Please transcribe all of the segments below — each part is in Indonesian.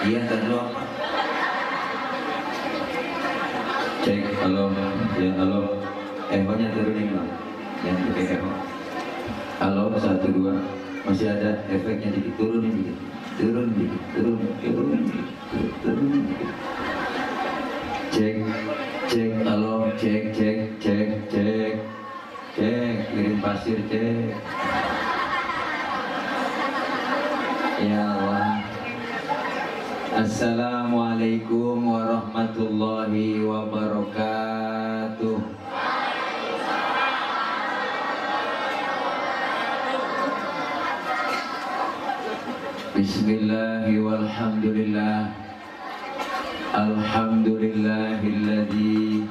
Iya, dulu apa? Cek, halo, ya halo. Echo-nya turunin bang, yang pakai echo. Halo, 1 2, masih ada efeknya dikit, turunin dikit, turun dikit, turun dikit, turun dikit. Cek, cek, halo, cek, cek, cek, cek, cek, kirim pasir, cek. Ya Allah. Assalamualaikum warahmatullahi wabarakatuh. Bismillahi walhamdulillah. Alhamdulillahilladzi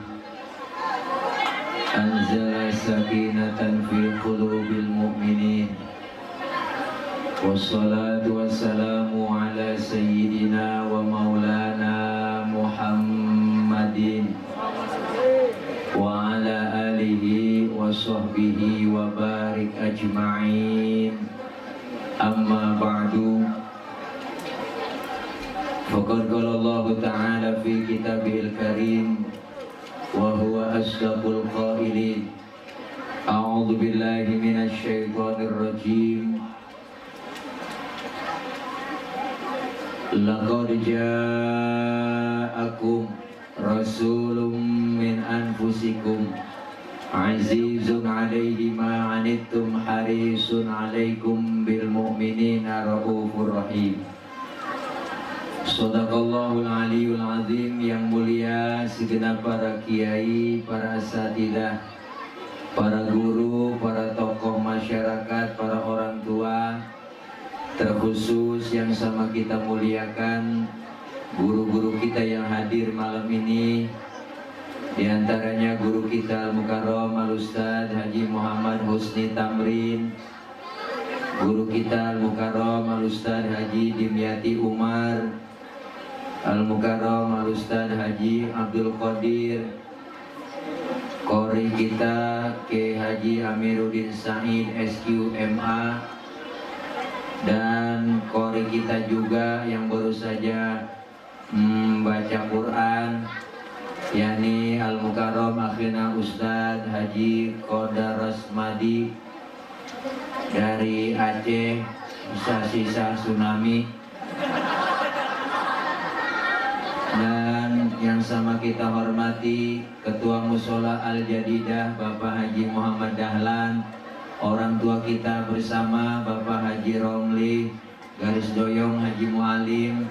anzala sakinatan fi qulubil mu'minin. Wassalatu wassalamu ala sayyidina wa maulana Muhammadin wa ala alihi wa sahbihi wa barik ajma'in. Amma ba'du. Faqad qala Allah ta'ala fi kitabihil karim wa huwa asdaqul qailin. A'udzu billahi minasy syaithanir rajim. Laqad ja'akum rasulun min anfusikum azizun 'alaihi ma 'anittum harisun 'alaikum bil mu'minina raufur rahim. Shadaqallahul aliyul azim. Yang mulia segenap para kiai, para asatidzah, para guru, para tokoh masyarakat, para orang tua, terkhusus yang sama kita muliakan guru-guru kita yang hadir malam ini. Di antaranya guru kita Al-Mukarram Al-Ustadz Haji Muhammad Husni Tamrin, guru kita Al-Mukarram Al-Ustadz Haji Dimyati Umar, Al-Mukarram Al-Ustadz Haji Abdul Qadir, Qori kita Ke Haji Amiruddin Said SQMA, dan Qori kita juga yang baru saja membaca Quran, yakni Al-Mukarram akhirnya Ustadz Haji Qodar Rasmadi dari Aceh, sisa-sisa tsunami. Dan yang sama kita hormati Ketua Musola Al-Jadidah Bapak Haji Muhammad Dahlan, orang tua kita bersama Bapak Haji Romli, garis doyong Haji Mualim,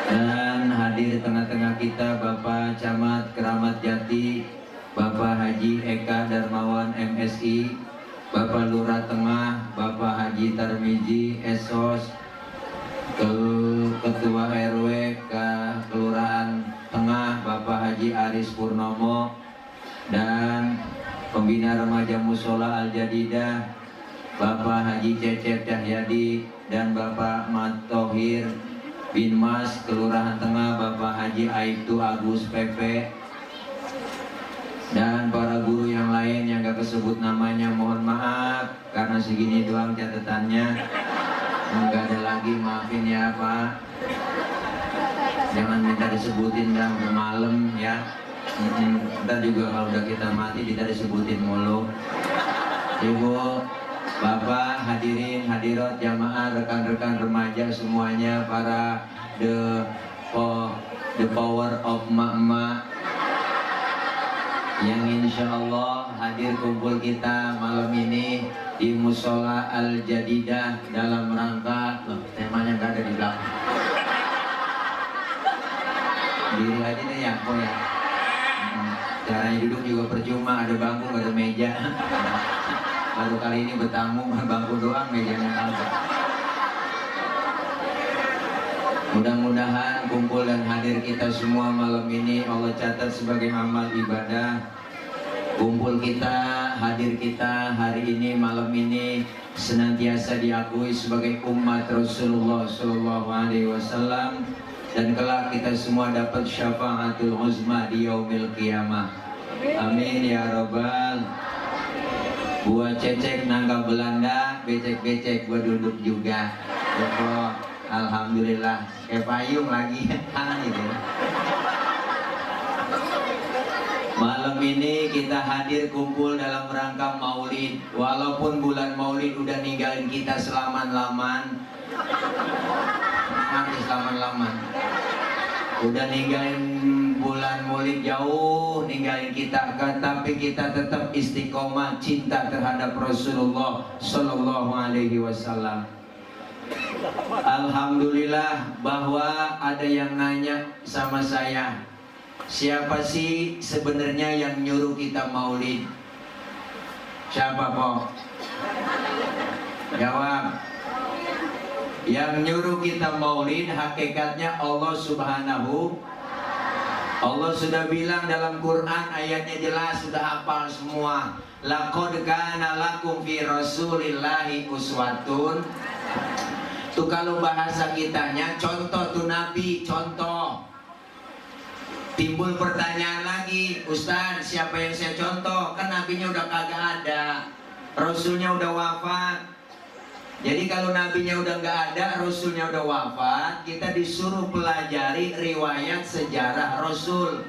dan hadir di tengah-tengah kita Bapak Camat Keramat Jati, Bapak Haji Eka Darmawan MSI, Bapak Lurah Tengah Bapak Haji Tarmizi Esos, Ketua RW Kelurahan Tengah Bapak Haji Aris Purnomo, dan Pembina Remaja Musola Al-Jadidah Bapak Haji Cecep Cahyadi, dan Bapak Matohir bin Mas Kelurahan Tengah Bapak Haji Aibtu Agus PP, dan para guru yang lain yang gak kesebut namanya mohon maaf karena segini doang catatannya, nggak ada lagi, maafin ya Pak, jangan minta disebutin dah, udah malam ya. Ntar juga kalau udah kita mati kita disebutin mulu. Ibu, Bapak, hadirin, hadirat, jamaah, rekan-rekan remaja semuanya, para the power of emak-emak yang insya Allah hadir kumpul kita malam ini di Musola Al-Jadidah dalam rangka, loh temanya nggak ada di belakang, diri aja deh ya, kok ya. Caranya duduk juga percuma, ada bangku, ada meja. Baru kali ini bertamu, bangku doang, mejanya kagak. Mudah-mudahan kumpul dan hadir kita semua malam ini Allah catat sebagai amal ibadah. Kumpul kita, hadir kita hari ini, malam ini senantiasa diakui sebagai umat Rasulullah SAW, dan kelak kita semua dapat syafaatul uzma di yaumil qiyamah. Amin ya rabbal. Buat cecek nangka Belanda, becek-becek gua duduk juga. Pokok alhamdulillah kayak payung lagi gitu. Malam ini kita hadir kumpul dalam rangka Maulid. Walaupun bulan Maulid udah ninggalin kita selaman-laman, mati selaman-laman. Udah ninggalin bulan Maulid jauh, ninggalin kita, tapi kita tetap istiqomah cinta terhadap Rasulullah Sallallahu Alaihi Wasallam. Alhamdulillah bahwa ada yang nanya sama saya, siapa sih sebenarnya yang nyuruh kita Maulid? Siapa po? Jawab. Yang nyuruh kita Maulid hakikatnya Allah Subhanahu. Allah sudah bilang dalam Quran, ayatnya jelas, sudah hafal semua. Laqad kana lakum fi Rasulillahi uswatun. Tuh kalau bahasa kitanya contoh tuh Nabi, contoh. Timbul pertanyaan lagi, Ustaz, siapa yang saya contoh? Kan nabinya udah kagak ada, Rasulnya udah wafat. Jadi kalau nabinya udah nggak ada, Rasulnya udah wafat, kita disuruh pelajari riwayat sejarah Rasul.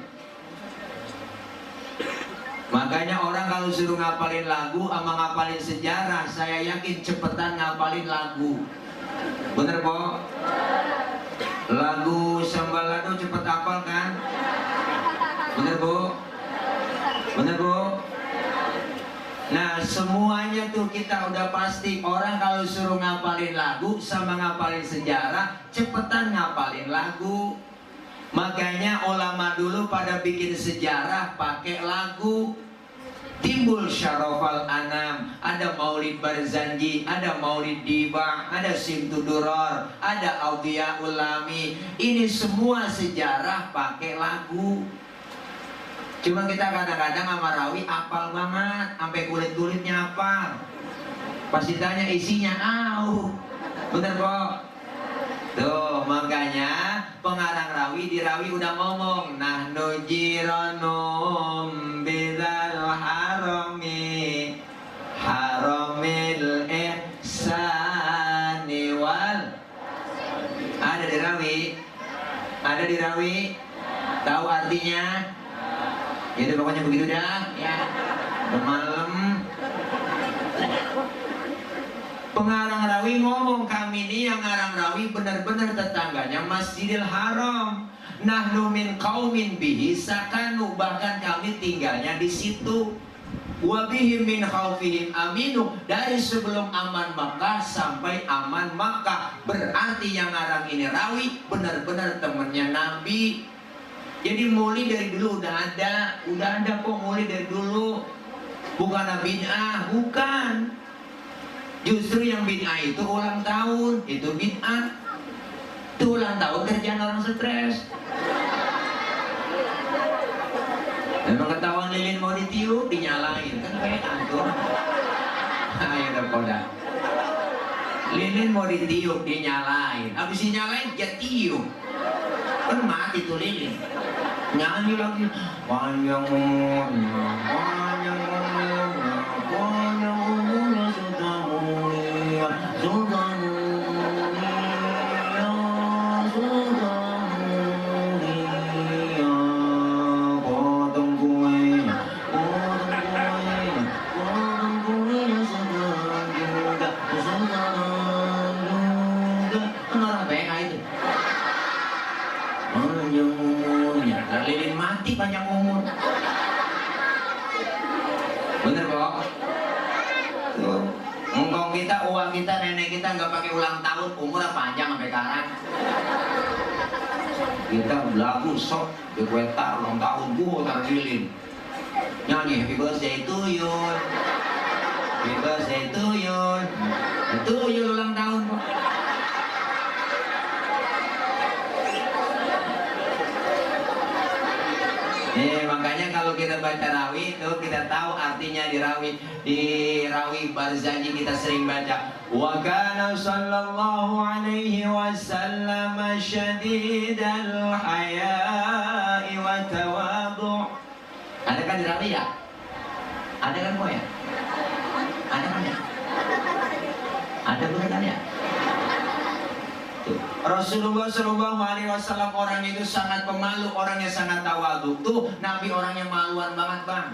Makanya orang kalau suruh ngapalin lagu sama ngapalin sejarah, saya yakin cepetan ngapalin lagu. Bener po? Lagu Sambalado cepet hafal kan? Bener bu? Bener bu? Nah semuanya tuh kita udah pasti. Orang kalau suruh ngapalin lagu sama ngapalin sejarah, cepetan ngapalin lagu. Makanya ulama dulu pada bikin sejarah pakai lagu. Timbul Syarofal Anam, ada Maulid Barzanji, ada Maulid Diba, ada Simtuduror, ada Audia Ulami. Ini semua sejarah pakai lagu. Cuma kita kadang-kadang sama rawi apal banget, sampai kulit-kulitnya apal. Pas ditanya isinya, bener kok. Tuh makanya pengarang rawi di rawi udah ngomong, nahnu jiranum bidzal harami haramil ihsani wal. Ada di rawi, ada di rawi. Tahu artinya? Ya pokoknya begitu dah ya. Malam pengarang rawi ngomong, kami ini yang ngarang rawi benar-benar tetangganya Masjidil Haram. Nahnu min qaumin bihi sakanu, bahkan kami tinggalnya di situ. Wa bihim min khaufihim aminu, dari sebelum aman Makkah sampai aman Makkah. Berarti yang ngarang ini rawi benar-benar temannya Nabi. Jadi Maulid dari dulu udah ada kok Maulid dari dulu. Bukan bid'ah, bukan. Justru yang bid'ah itu ulang tahun, itu bid'ah. Itu ulang tahun kerjaan orang stres. Memang ketahuan lilin mau ditiup, dinyalain, kan kayak antum. Ayo udah koda. Lilin mau ditiup, dinyalain. Habis dinyalain, dia tiup. Kan mati tuh lilin. Nyanyi lagi. Panjang umurnya, panjang umurnya, panjang umurnya sudah mulia, sudah mulia, sudah mulia. Potong kuenya, potong kuenya, potong kuenya sudah juga, sudah juga. Kan orang BK itu. Panjang umurnya, lilin mati panjang umur. Bener kok? Engkong kita, uang kita, nenek kita nggak pakai ulang tahun, umurnya panjang sampai sekarang. Kita lagu sok, di kuetar ulang tahun, tar lilin. Nyanyi happy birthday to you, happy birthday to you, itu ulang tahun kok. Makanya kalau kita baca rawi itu kita tahu artinya di rawi Barzanji kita sering baca wa kana sallallahu alaihi wasallam syadidal haya'i wa tawadhu'. Ada kan di rawi ya? Ada kan kok ya? bener kan ya? Rasulullah Shallallahu Alaihi Wasallam orangnya itu sangat pemalu, orangnya sangat tawadhu. Tuh Nabi orangnya maluan banget bang.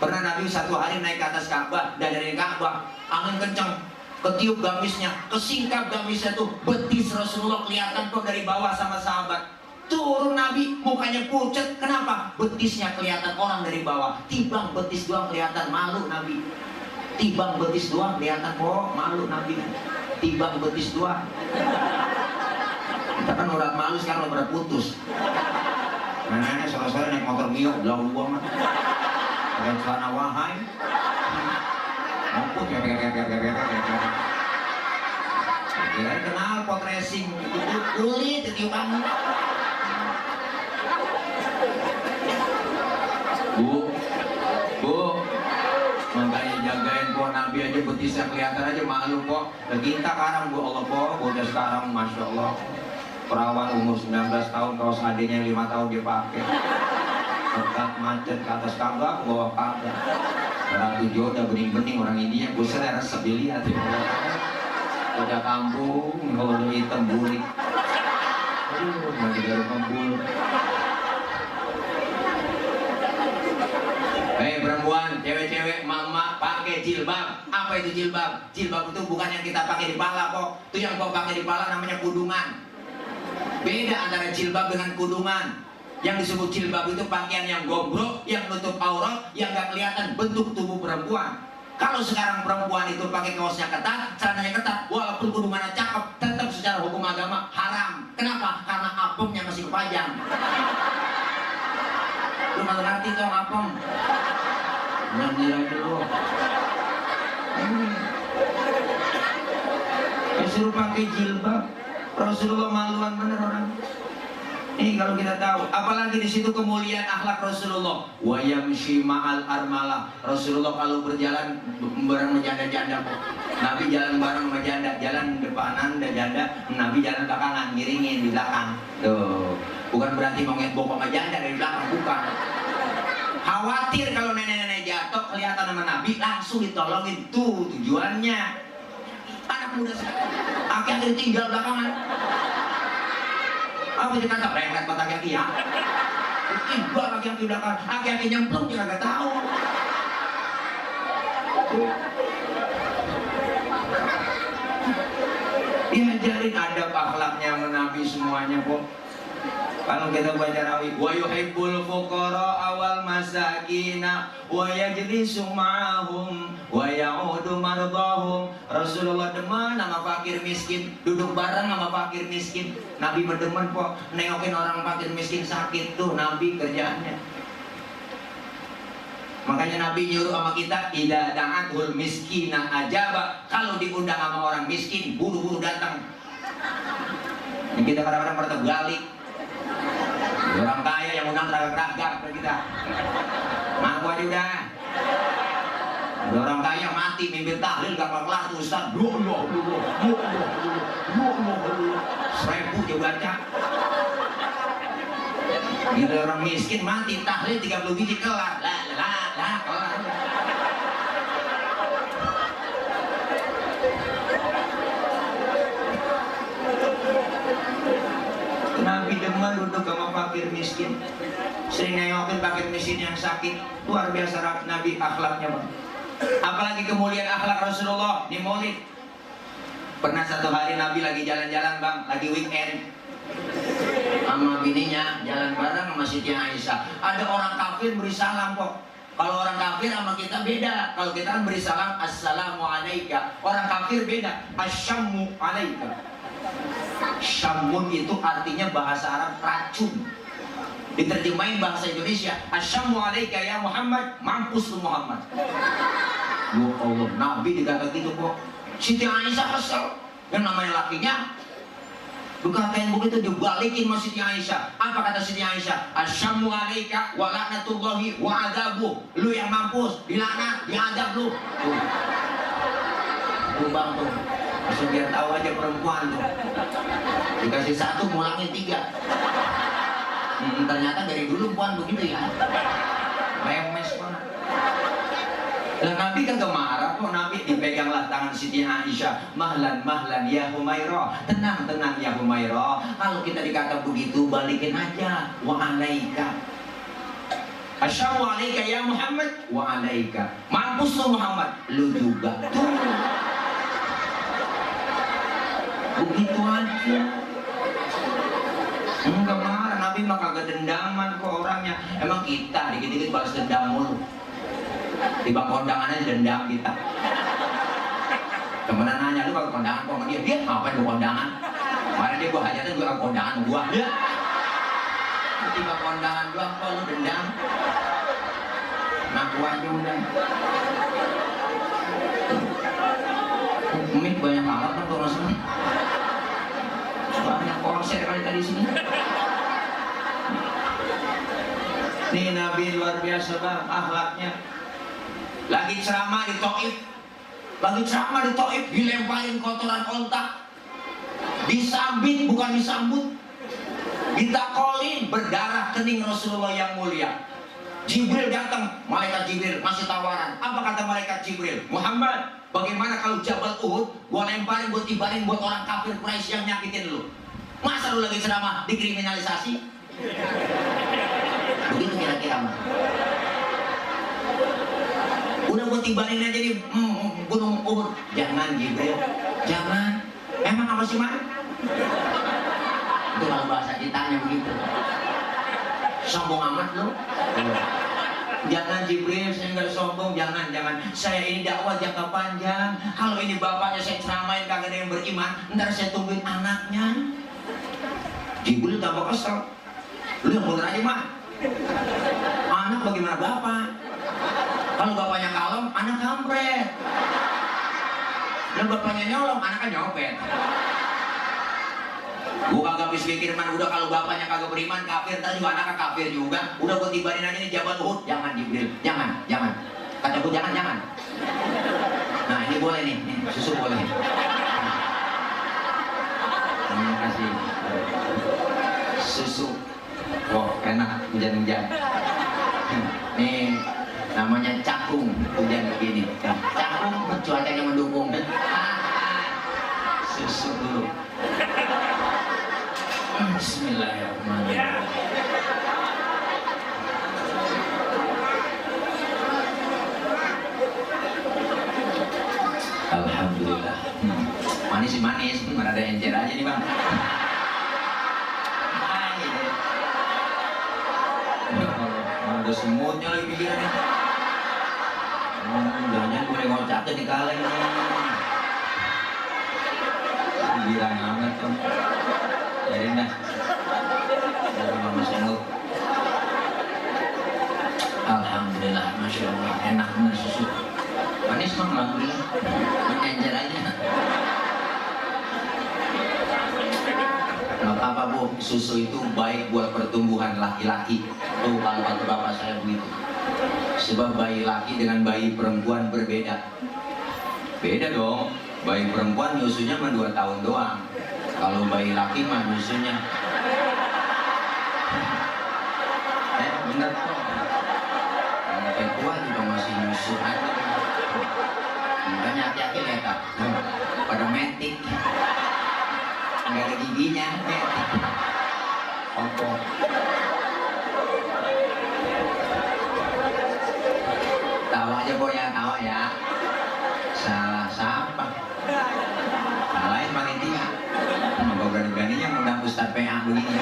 Pernah Nabi satu hari naik ke atas Ka'bah, dan dari Ka'bah angin kencang, ketiup gamisnya, kesingkap gamisnya tuh, betis Rasulullah kelihatan kok dari bawah sama sahabat. Turun Nabi, mukanya pucat. Kenapa? Betisnya kelihatan orang dari bawah. Tibang betis doang kelihatan, malu Nabi. Tibang betis doang kelihatan kok, malu Nabi. Tibang betis doang. Kita kan udah malu sekarang udah putus. Nenek sore-sore naik motor Mio, belau gua mah. Pakai celana wahai. Ngomput kira kenal pot racing itu kulit ketiupan. Bu, makanya jagain kok Nabi aja betisnya kelihatan aja malu kok. Kita sekarang bu Allah kok, udah sekarang masya Allah. Perawan umur 19 tahun, kaos adiknya 5 tahun dia pakai. Dekat macet ke atas Ka'bah, bawah Ka'bah. Ratu Joda bening-bening orang India, gue sering resep dilihat ya. Udah kampung, kalau udah hitam burik. Aduh, masih garu kembul. Hei perempuan, cewek-cewek, mama pakai jilbab. Apa itu jilbab? Jilbab itu bukan yang kita pakai di pala kok. Itu yang kau pakai di pala namanya kudungan. Beda antara jilbab dengan kudungan. Yang disebut jilbab itu pakaian yang gombrok, yang nutup aurat, yang gak kelihatan bentuk tubuh perempuan. Kalau sekarang perempuan itu pakai kaosnya ketat, celananya ketat, walaupun kudungannya cakep, tetap secara hukum agama haram. Kenapa? Karena apemnya masih kepajang. Lu malu ngerti dong apem? Nyamdir aja lu. Disuruh pakai jilbab. Rasulullah maluan bener orang. Ini kalau kita tahu, apalagi di situ kemuliaan akhlak Rasulullah. Wa yamshi ma'al armalah. Rasulullah kalau berjalan bareng janda-janda kok. Nabi jalan bareng sama janda, jalan depanan dan janda, Nabi jalan belakangan, ngiringin di belakang. Tuh, bukan berarti mau ngebok sama janda dari belakang, bukan. Khawatir kalau nenek-nenek jatuh kelihatan sama Nabi, langsung ditolongin. Tuh tujuannya. Anak muda sekarang, aki-aki tinggal belakangan. Apa dia kata renglet mata kaki ya? Tiba aki-aki belakang, aki-aki nyemplung dia kagak tahu. Diajarin adab akhlaknya Nabi semuanya kok. Kalau kita baca rawi, wa yuhibbul fuqara awal masakina wa yajlisu ma'ahum wa ya'udu mardahum. Rasulullah demen sama fakir miskin, duduk bareng sama fakir miskin. Nabi berdemen kok nengokin orang fakir miskin sakit, tuh Nabi kerjaannya. Makanya Nabi nyuruh sama kita, idza da'atul miskina ajaba. Kalau diundang sama orang miskin, buru-buru datang. Yang kita kadang-kadang pada balik. Orang kaya yang undang teragak-teragak ke kita. Ngaku aja udah. Ada orang kaya mati mimpin tahlil gak kelar tuh Ustaz. Seribu dia baca. Gila orang miskin mati tahlil 30 biji kelar. Lah kelar. Nabi demen duduk sama fakir miskin. Sering nengokin fakir miskin yang sakit. Luar biasa Nabi akhlaknya bang. Apalagi kemuliaan akhlak Rasulullah di Maulid. Pernah satu hari Nabi lagi jalan-jalan bang, lagi weekend sama bininya, jalan bareng sama Siti Aisyah. Ada orang kafir beri salam kok. Kalau orang kafir sama kita beda. Kalau kita kan beri salam assalamualaikum. Orang kafir beda, asyammu alaika. Syamun itu artinya bahasa Arab racun. Diterjemahin bahasa Indonesia, asyammu alaika ya Muhammad, mampus lu Muhammad. Ya Allah, Nabi dikata gitu kok. Siti Aisyah kesel. Yang namanya lakinya dikatain begitu, dibalikin sama Siti Aisyah. Apa kata Siti Aisyah? Asyammu alaika wa laknatullahi wa adabuh. Lu yang mampus, dilaknat, diadab lu. Tuh bang tuh. Masih biar tahu aja perempuan tuh. Dikasih satu ngulangin 3. Ternyata dari dulu perempuan begitu ya. Lemes banget. Lah Nabi kan gak marah kok. Nabi dipeganglah tangan Siti Aisyah. Mahlan mahlan ya Humairah, tenang tenang ya Humairah. Kalau kita dikata begitu balikin aja. Wa alaika, asyhadu alaika ya Muhammad, wa alaika. Mampus lo Muhammad, lu juga. Tuh. Begitu aja. Enggak marah. Nabi mah kagak dendaman kok orangnya. Emang kita dikit-dikit balas dendam mulu. Di bang kondangan aja dendam kita. Temenan nanya, lu kalau kondangan kok sama dia? Dia ngapain gua kondangan? Kemarin dia gua hajatan gua ke kondangan gua. Ya. Di bang kondangan gua kok lu dendam? Ngaku aja udah. Mik banyak amat kan tuh rasanya. Banyak korset kali tadi sini. Nih Nabi luar biasa bang, akhlaknya. Lagi ceramah di Taif, dilemparin kotoran ontak, disambit bukan disambut, ditakolin, berdarah kening Rasulullah yang mulia. Jibril datang, malaikat Jibril masih tawaran. Apa kata malaikat Jibril? Muhammad, bagaimana kalau Jabal Uhud gua lemparin, gua tibarin buat orang kafir Quraisy yang nyakitin lu? Masa lu lagi ceramah dikriminalisasi? Begitu kira-kira mah. Udah gua tibarin aja di gunung Uhud. Jangan Jibril, jangan. Emang apa sih man? Itu kalau bahasa kitanya begitu. Sombong amat lu. Jangan Jibril, saya nggak sombong, jangan. Saya ini dakwah jangka panjang. Kalau ini bapaknya saya ceramain kagak ada yang beriman, ntar saya tungguin anaknya. Jibril tambah kesel. Lu yang bener aja mah. Anak bagaimana bapak? Kalau bapaknya kalem, anak kampret. Dan bapaknya nyolong, anaknya nyopet. Gua kagak habis pikir man, udah kalau bapaknya kagak beriman kafir, tadi juga anaknya kafir juga. Udah gua tibarin aja nih Jabal Uhud. Jangan Jibril, jangan. Kata gua jangan. Nah ini boleh nih, susu boleh. Terima kasih. Susu, oh enak hujan-hujan. Nih namanya cakung, hujan begini. Cakung cuacanya mendukung. Susu dulu. Bismillahirrahmanirrahim. Alhamdulillah. Manis, mana ada encer aja nih bang. Ada semutnya lagi pikirannya. Jangan gue ngocaknya di kaleng. Gila amat tuh. Jadi dah. Dari mama semut. Alhamdulillah, masya Allah, enak bener susu. Manis mah, alhamdulillah. Menyenjer aja. Gak apa-apa bu, susu itu baik buat pertumbuhan laki-laki. Tuh kalau kata bapak saya begitu. Sebab bayi laki dengan bayi perempuan berbeda. Beda dong. Bayi perempuan nyusunya cuma 2 tahun doang. Kalau bayi laki mah nyusunya. Bener kok. Yang tua juga masih nyusu aja. Makanya hati-hati leta. Pada metik. Nggak ada giginya. Ompong. Tawa aja boy ya, tawa ya. Salah siapa? Salahin panitia. Mau berani-beraninya ngundang Ustadz PA begini.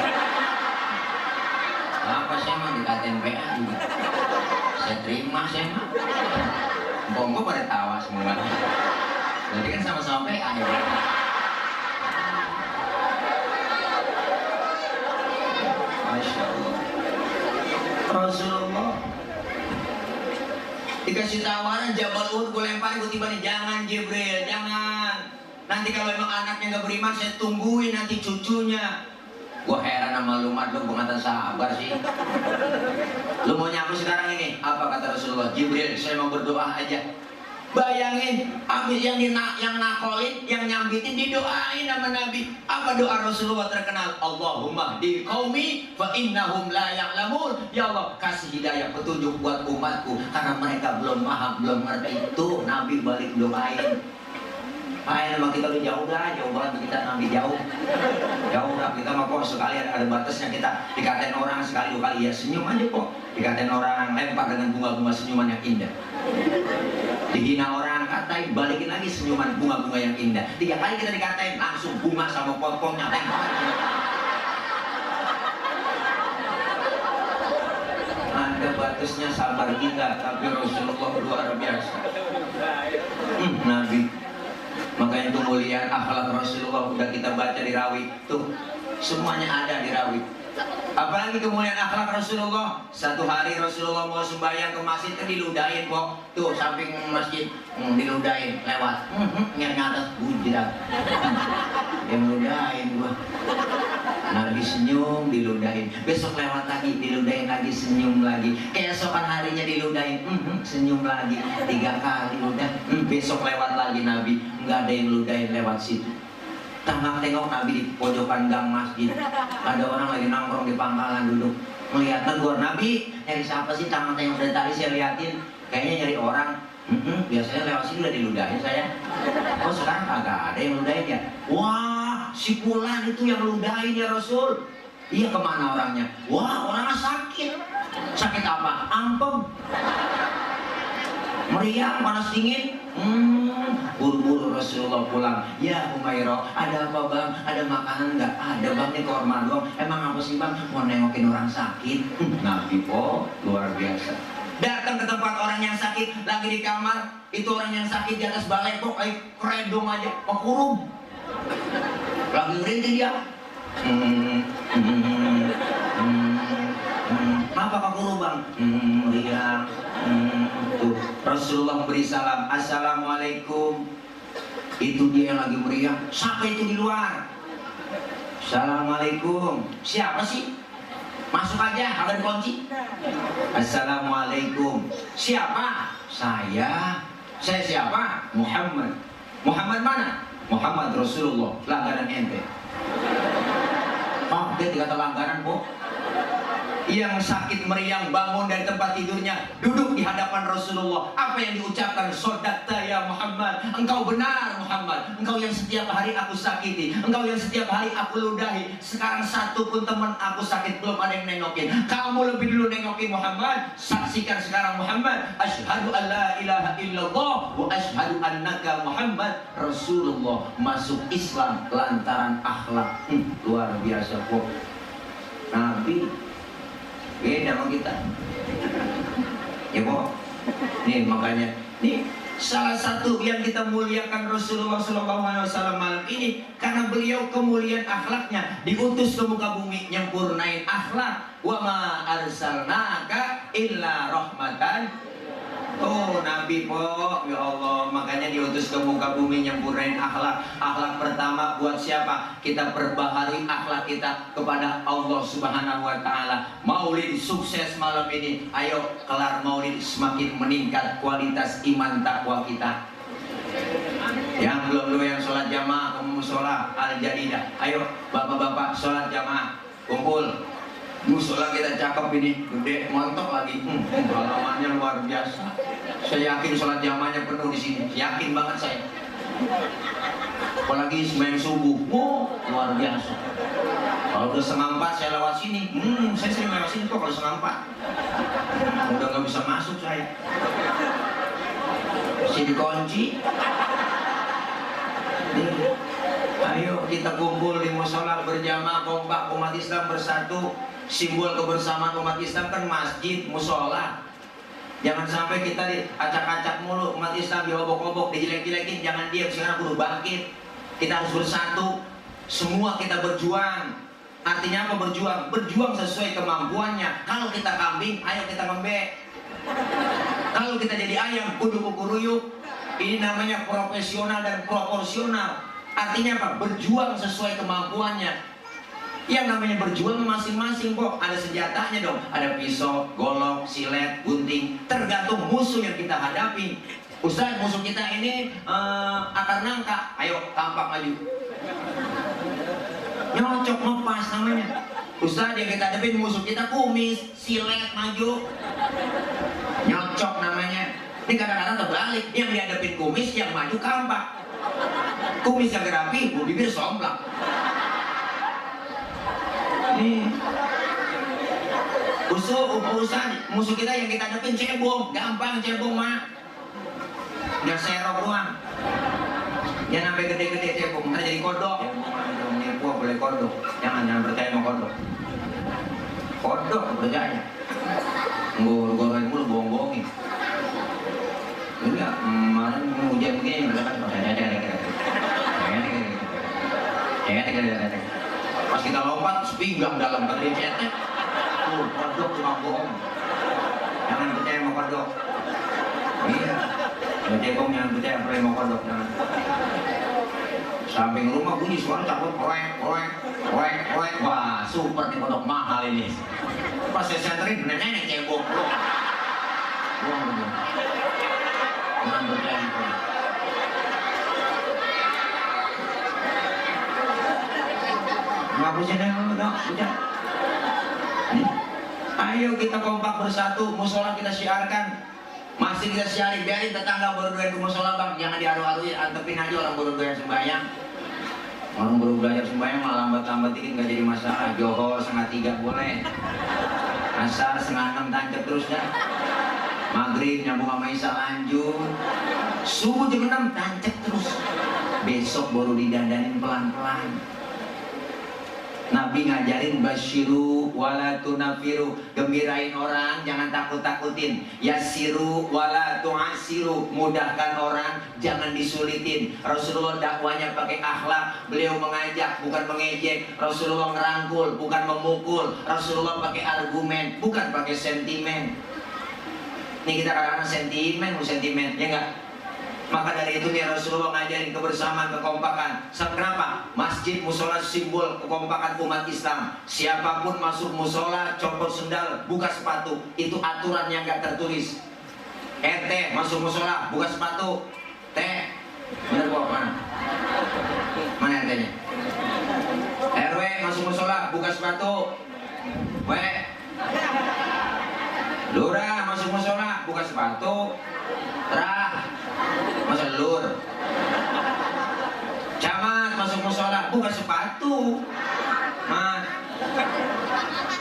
Apa saya mah dikatain PA juga. Saya terima saya mah. Bongko pada tawa semua. Jadi kan sama-sama PA ya. Masya Allah. Rasulullah dikasih tawaran Jabal Uhud, gue lemparin, gue tiba nih, jangan Jibril, jangan. Nanti kalau emang anaknya gak beriman, saya tungguin nanti cucunya. Gue heran sama lu, mat, lu bukan sabar sih. Lu mau nyampe sekarang ini? Apa kata Rasulullah? Jibril, saya mau berdoa aja. Bayangin, habis yang nakolin, yang nyambitin didoain sama Nabi. Apa doa Rasulullah terkenal? Allahumma di qaumi fa innahum la ya'lamun. Ya Allah, kasih hidayah petunjuk buat umatku karena mereka belum paham, belum ngerti. Itu Nabi balik doain. Main sama kita udah jauh dah, jauh banget kita Nabi jauh. Jauh dah kita mah kok sekali ada batasnya kita. Dikatain orang sekali 2 kali ya senyum aja kok. Dikatain orang lempar dengan bunga-bunga senyuman yang indah. Dihina orang katain, balikin lagi senyuman bunga-bunga yang indah. 3 kali kita dikatain, langsung bunga sama pot-potnya lempar. Ada batasnya sabar kita, tapi Rasulullah luar biasa. Nabi. Makanya itu mulia akhlak Rasulullah udah kita baca di Rawi. Tuh, semuanya ada di Rawi. Apalagi kemuliaan akhlak Rasulullah. Satu hari Rasulullah mau sembahyang ke masjid kan diludahin kok. Tuh samping masjid diludahin lewat. Ngatas bujrak. Yang ludahin gua. Nabi senyum diludahin. Besok lewat lagi diludahin lagi senyum lagi. Keesokan harinya diludahin senyum lagi 3 kali udah. Besok lewat lagi Nabi nggak ada yang ludahin lewat situ. Tengok Nabi di pojokan gang masjid. Ada orang lagi nongkrong di pangkalan duduk. Melihat tegur Nabi, nyari siapa sih? Tengok dari tadi saya liatin. Kayaknya nyari orang. Biasanya lewat sini udah diludahin saya. Oh sekarang kagak ada yang ludahin ya? Wah si Fulan itu yang ludahin ya Rasul. Iya kemana orangnya? Wah orangnya sakit. Sakit apa? Ampem. Meriang, panas dingin. Buru-buru Rasulullah pulang. Ya Umairah, ada apa bang? Ada makanan nggak? Ada bang, ini korma doang. Emang apa sih bang? Mau nengokin orang sakit. Nabi po luar biasa. Datang ke tempat orang yang sakit, lagi di kamar. Itu orang yang sakit di atas balai kok kayak kredong aja, kurung. Lagi ngerintih dia. Apa Pak Guru bang? Meriang. Tuh, Rasulullah beri salam. Assalamualaikum. Itu dia yang lagi meriang. Siapa itu di luar? Assalamualaikum. Siapa sih? Masuk aja, agak dikunci. Assalamualaikum. Siapa? Saya. Saya siapa? Muhammad. Muhammad mana? Muhammad Rasulullah. Langganan ente. Oh, dia dikata langganan, Bu. Yang sakit meriang bangun dari tempat tidurnya, duduk di hadapan Rasulullah. Apa yang diucapkan? Sodakta ya Muhammad, engkau benar Muhammad, engkau yang setiap hari aku sakiti, engkau yang setiap hari aku ludahi. Sekarang satu pun teman aku sakit belum ada yang nengokin, kamu lebih dulu nengokin Muhammad. Saksikan sekarang Muhammad, asyhadu an la ilaha illallah wa asyhadu annaka Muhammad Rasulullah. Masuk Islam lantaran akhlak. Luar biasa kok Nabi. Beda sama kita. Ya kok. Nih makanya, nih salah satu yang kita muliakan Rasulullah SAW malam ini karena beliau kemuliaan akhlaknya, diutus ke muka bumi nyempurnain akhlak. Wa ma arsalnaka illa rahmatan. Oh Nabi po, ya Allah, makanya diutus ke muka bumi nyempurnain akhlak. Akhlak pertama buat siapa? Kita perbaharui akhlak kita kepada Allah Subhanahu wa Ta'ala. Maulid sukses malam ini. Ayo kelar maulid semakin meningkat kualitas iman takwa kita. Yang belum yang sholat jamaah ke musola Al-Jadidah. Ayo bapak-bapak sholat jamaah kumpul. Musola kita cakep ini, gede, montok lagi. Halamannya luar biasa. Saya yakin sholat jamaahnya penuh di sini. Yakin banget saya. Apalagi sembahyang subuh, luar biasa. Kalau udah 3:30 saya lewat sini, saya sering lewat sini kok kalau 3:30. Udah nggak bisa masuk saya. Masih dikunci. Ayo kita kumpul di musola berjamaah kompak umat Islam bersatu. Simbol kebersamaan umat Islam kan masjid, musola. Jangan sampai kita diacak-acak mulu umat Islam, diobok-obok, dijelek-jelekin. Jangan diam, sekarang kudu bangkit. Kita harus bersatu. Semua kita berjuang. Artinya apa berjuang? Berjuang sesuai kemampuannya. Kalau kita kambing, ayo kita ngembek. Kalau kita jadi ayam, kudu kukuruyuk. Ini namanya profesional dan proporsional. Artinya apa? Berjuang sesuai kemampuannya. Yang namanya berjuang masing-masing kok. Ada senjatanya dong. Ada pisau, golok, silet, gunting. Tergantung musuh yang kita hadapi. Ustaz, musuh kita ini akar nangka. Ayo, tampak maju. Nyocok ngepas namanya. Ustaz, yang kita hadapin musuh kita kumis, silet maju. Nyocok namanya. Ini kadang-kadang terbalik, yang dihadapin kumis, yang maju kampak. Kumis yang rapi, bibir somplak. Nih. Musuh kita yang kita hadapin cebong, gampang cebong mah. Udah serok doang. Jangan sampai gede-gede cebong, ntar jadi kodok. Gua boleh kodok, jangan percaya sama kodok. Kodok percaya. Goreng mulu bohong-bohongin. Enggak, kemarin hujan begini mereka pas kita lompat sepinggang dalam kali cetek. Kodok cuma bohong. Jangan percaya sama kodok. Iya. Cebong jangan percaya sama kodok, jangan. Samping rumah bunyi suara takut proyek. Wah, super nih kodok mahal ini. Pas saya senterin nenek cebong. Buang. Jangan percaya sama kodok. Nggak percaya sama kodok, percaya. Ayo kita kompak bersatu, musola kita syiarkan. Masih kita siarin, biarin tetangga baru doyan ke musola bang, jangan diaru-aruin, antepin aja orang baru doyan sembahyang. Orang baru belajar sembahyang malah lambat-lambat dikit nggak jadi masalah. Johor 2:30 boleh, asar 5:30 tancap terus dah. Maghrib nyambung sama isya lanjut, subuh jam 6 tancap terus. Besok baru didandanin pelan-pelan. Nabi ngajarin basyiru wala tunafiru, gembirain orang jangan takut-takutin. Yassiru wala tu'asiru, mudahkan orang jangan disulitin. Rasulullah dakwanya pakai akhlak, beliau mengajak bukan mengejek. Rasulullah ngerangkul bukan memukul. Rasulullah pakai argumen bukan pakai sentimen. Ini kita kadang-kadang sentimen, ya enggak? Maka dari itu nih Rasulullah ngajarin kebersamaan, kekompakan. Kenapa? Masjid, musola simbol kekompakan umat Islam. Siapapun masuk musola, copot sendal, buka sepatu. Itu aturan yang gak tertulis. RT masuk musola, buka sepatu. T, bener kok mana? Mana RT-nya? RW masuk musola, buka sepatu. W, Lurah masuk musola, buka sepatu. Rah, masa lur. Camat masuk musola, buka sepatu.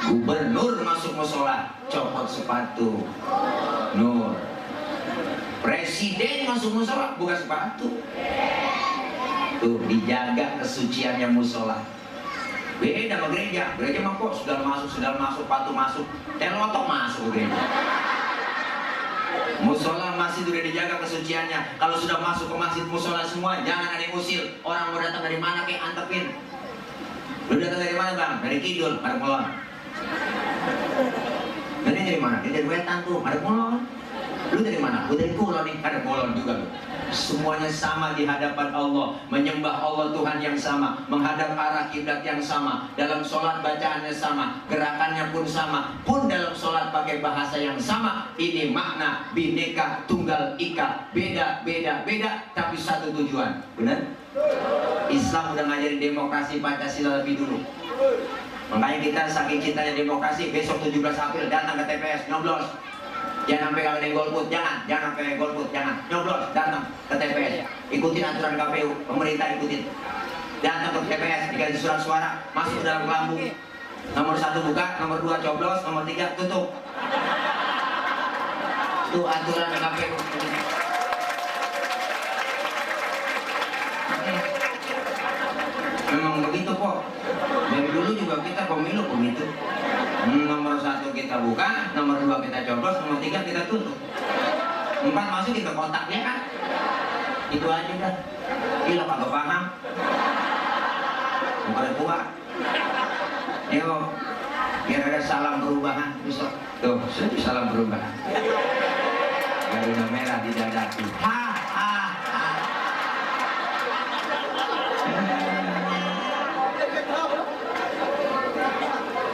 Gubernur masuk musola, copot sepatu. Nur. Presiden masuk musola, buka sepatu. Tuh dijaga kesuciannya musola. Beda sama gereja. Gereja mah kok sudah masuk, patu masuk, telotok masuk gereja. Musola masih sudah dijaga kesuciannya. Kalau sudah masuk ke masjid musola semua, jangan ada yang usir. Orang mau datang dari mana kayak antepin. Lu datang dari mana bang? Dari Kidul, ada Kulon. Dan ini dari mana? Dia dari Wetan tuh, ada Kulon. Lu dari mana? Lu dari Kulon nih, ada Kulon juga. Semuanya sama di hadapan Allah, menyembah Allah Tuhan yang sama, menghadap arah kiblat yang sama, dalam sholat bacaannya sama, gerakannya pun sama, pun dalam sholat pakai bahasa yang sama. Ini makna Bhinneka Tunggal Ika, beda, tapi satu tujuan. Benar? Islam udah ngajarin demokrasi Pancasila lebih dulu. Makanya kita saking cintanya demokrasi, besok 17 April datang ke TPS, nyoblos. Jangan sampai kalian golput, jangan sampai golput, jangan nyoblos, datang ke TPS, ikutin aturan KPU, pemerintah ikutin, datang ke TPS, dikasih surat suara, masuk ke dalam lambung, nomor 1 buka, nomor 2 coblos, nomor 3 tutup. Itu aturan KPU. Memang begitu kok. Dari dulu juga kita pemilu begitu. Nomor 1 kita buka, nomor 2 kita coblos, nomor 3 kita tutup. 4 masuk kita kontak ya kan? Itu aja dah. Gila kagak paham. Udah tua. Yo, biar ada salam perubahan besok. Tuh, salam perubahan. Garuda merah di dadaku.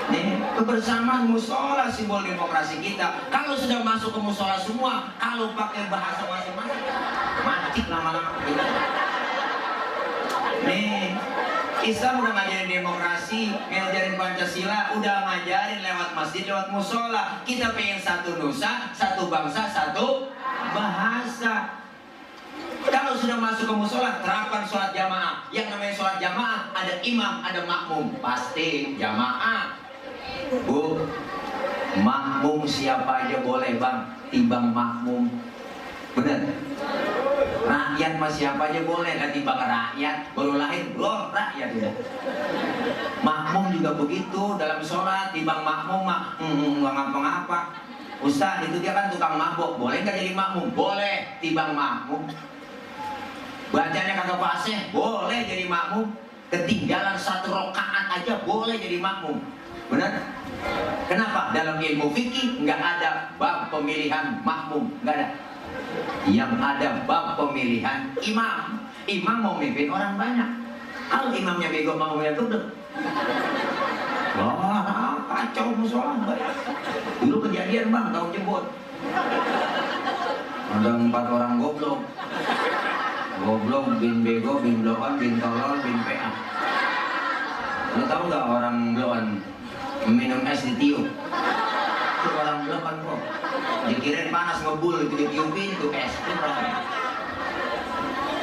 Nih, Kebersamaan musola simbol demokrasi kita. Kalau sudah masuk ke musola semua, kalau pakai bahasa masing-masing, macik lama-lama. Nih, Islam udah ngajarin demokrasi, ngajarin Pancasila, udah ngajarin lewat masjid, lewat musola. Kita pengen satu nusa, satu bangsa, satu bahasa. Kalau sudah masuk ke musola, terapkan sholat jamaah. Yang namanya sholat jamaah, ada imam, ada makmum. Pasti jamaah. Bu, makmum siapa aja boleh bang, timbang makmum. Bener? Rakyat mah siapa aja boleh, kan timbang rakyat. Baru lahir, loh rakyat ya. Makmum juga begitu, dalam sholat timbang makmum mah nggak ngapa-ngapa. Ustaz itu dia kan tukang mabok, boleh nggak jadi makmum? Boleh, timbang makmum. Bacanya kagak fasih, boleh jadi makmum. Ketinggalan satu rakaat aja boleh jadi makmum. Benar? Kenapa? Dalam ilmu fikih nggak ada bab pemilihan makmum, nggak ada. Yang ada bab pemilihan imam. Imam mau mimpin orang banyak. Kalau imamnya bego, makmumnya gudeg. Wah, kacau musola. Dulu kejadian bang, tahun jebot. Ada 4 orang goblok. Goblok, bin bego, bin bloan, bin tolol, bin PA. Lu tahu nggak orang bloan minum es ditiup? Itu orang bloan kok. Dikirain panas ngebul, itu ditiupin, itu es.